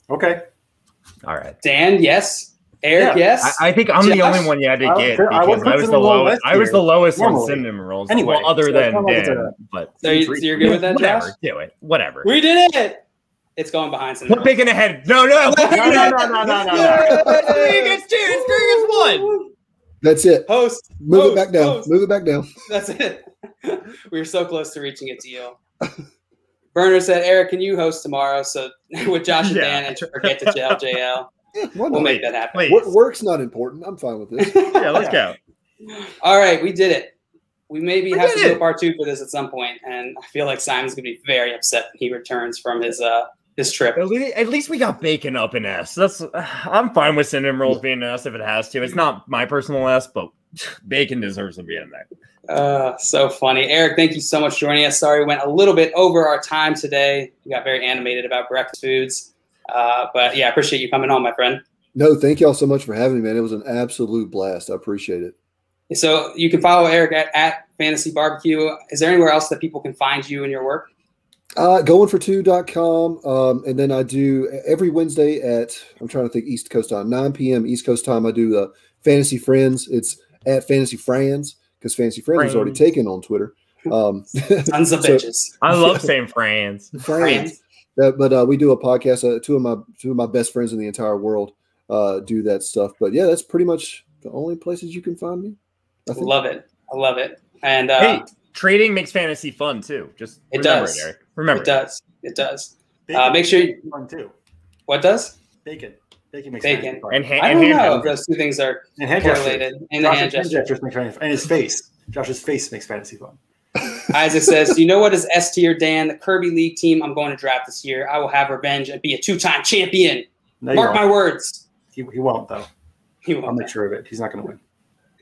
Okay. All right. Dan, yes. Eric, yes. I think I'm the only one you had to get because I was the lowest. I was the lowest on cinnamon rolls. Anyway, other than Dan. But so you're good with that, Josh? Do it. Whatever. We did it. It's going behind cinnamon. Put bacon ahead. No. No. 3 against 2. It's 3 against 1. That's it. Host. Move it back down. Move it back down. That's it. We were so close to reaching it to you. Burner said, Eric, can you host tomorrow? So with Josh and Dan and forget to jail JL. We'll make that happen. Work's not important. I'm fine with this. Yeah, let's go. All right, we did it. We maybe have to do a part 2 for this at some point, and I feel like Simon's gonna be very upset when he returns from his trip. At least we got bacon up in S. I'm fine with cinnamon rolls being in S if it has to. It's not my personal S, but bacon deserves to be in there. So funny. Eric, thank you so much for joining us. Sorry, we went a little bit over our time today. We got very animated about breakfast foods. But yeah, I appreciate you coming on, my friend. No, thank y'all so much for having me, man. It was an absolute blast. I appreciate it. So you can follow Eric at Fantasy Barbecue. Is there anywhere else that people can find you and your work? Goingfor2.com. And then I do every Wednesday at, I'm trying to think, East Coast time, 9 p.m. East Coast time. I do Fantasy Friends. It's at Fantasy Friends because Fantasy Friends is already taken on Twitter. Tons of bitches. I love saying friends. Friends. But we do a podcast. Two of my best friends in the entire world do that stuff. But yeah, that's pretty much the only places you can find me. I love it. And hey, trading makes fantasy fun too. Just it remember does. It, Eric. Remember it does. Bacon make sure you fun too. What does? Bacon makes bacon. Fun. And I don't know if those two things are correlated. And the hand gestures makes fantasy fun. And his face. Josh's face makes fantasy fun. Isaac says, you know what is S tier, Dan? The Kirby League team I'm going to draft this year. I will have revenge and be a 2-time champion. No, Mark my words. He won't, though. He won't. I'll make sure of it. He's not going to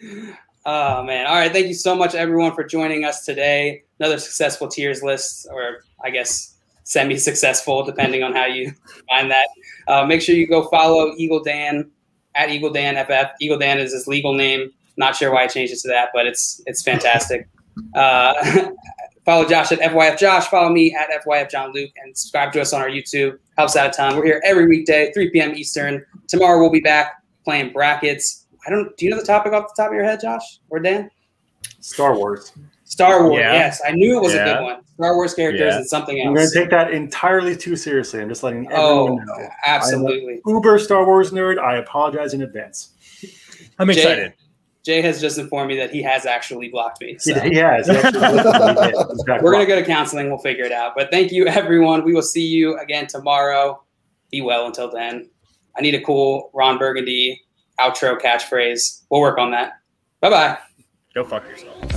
win. Oh, man. All right. Thank you so much, everyone, for joining us today. Another successful tiers list, or I guess semi-successful, depending on how you find that. Make sure you go follow Eagle Dan at Eagle Dan FF. Eagle Dan is his legal name. Not sure why I changed it to that, but it's fantastic. Follow Josh at FYF Josh. Follow me at FYF John Luke, and subscribe to us on our YouTube. Helps out a ton. We're here every weekday, 3 p.m. Eastern. Tomorrow we'll be back playing brackets. Do you know the topic off the top of your head, Josh or Dan? Star Wars. Star Wars. Yeah. Yes, I knew it was a good one. Star Wars characters and something else. I'm going to take that entirely too seriously. I'm just letting everyone know. Absolutely. I'm an uber Star Wars nerd. I apologize in advance. I'm excited. Jay has just informed me that he has actually blocked me. So. He has. We're going to go to counseling. We'll figure it out. But thank you, everyone. We will see you again tomorrow. Be well until then. I need a cool Ron Burgundy outro catchphrase. We'll work on that. Bye-bye. Go fuck yourself.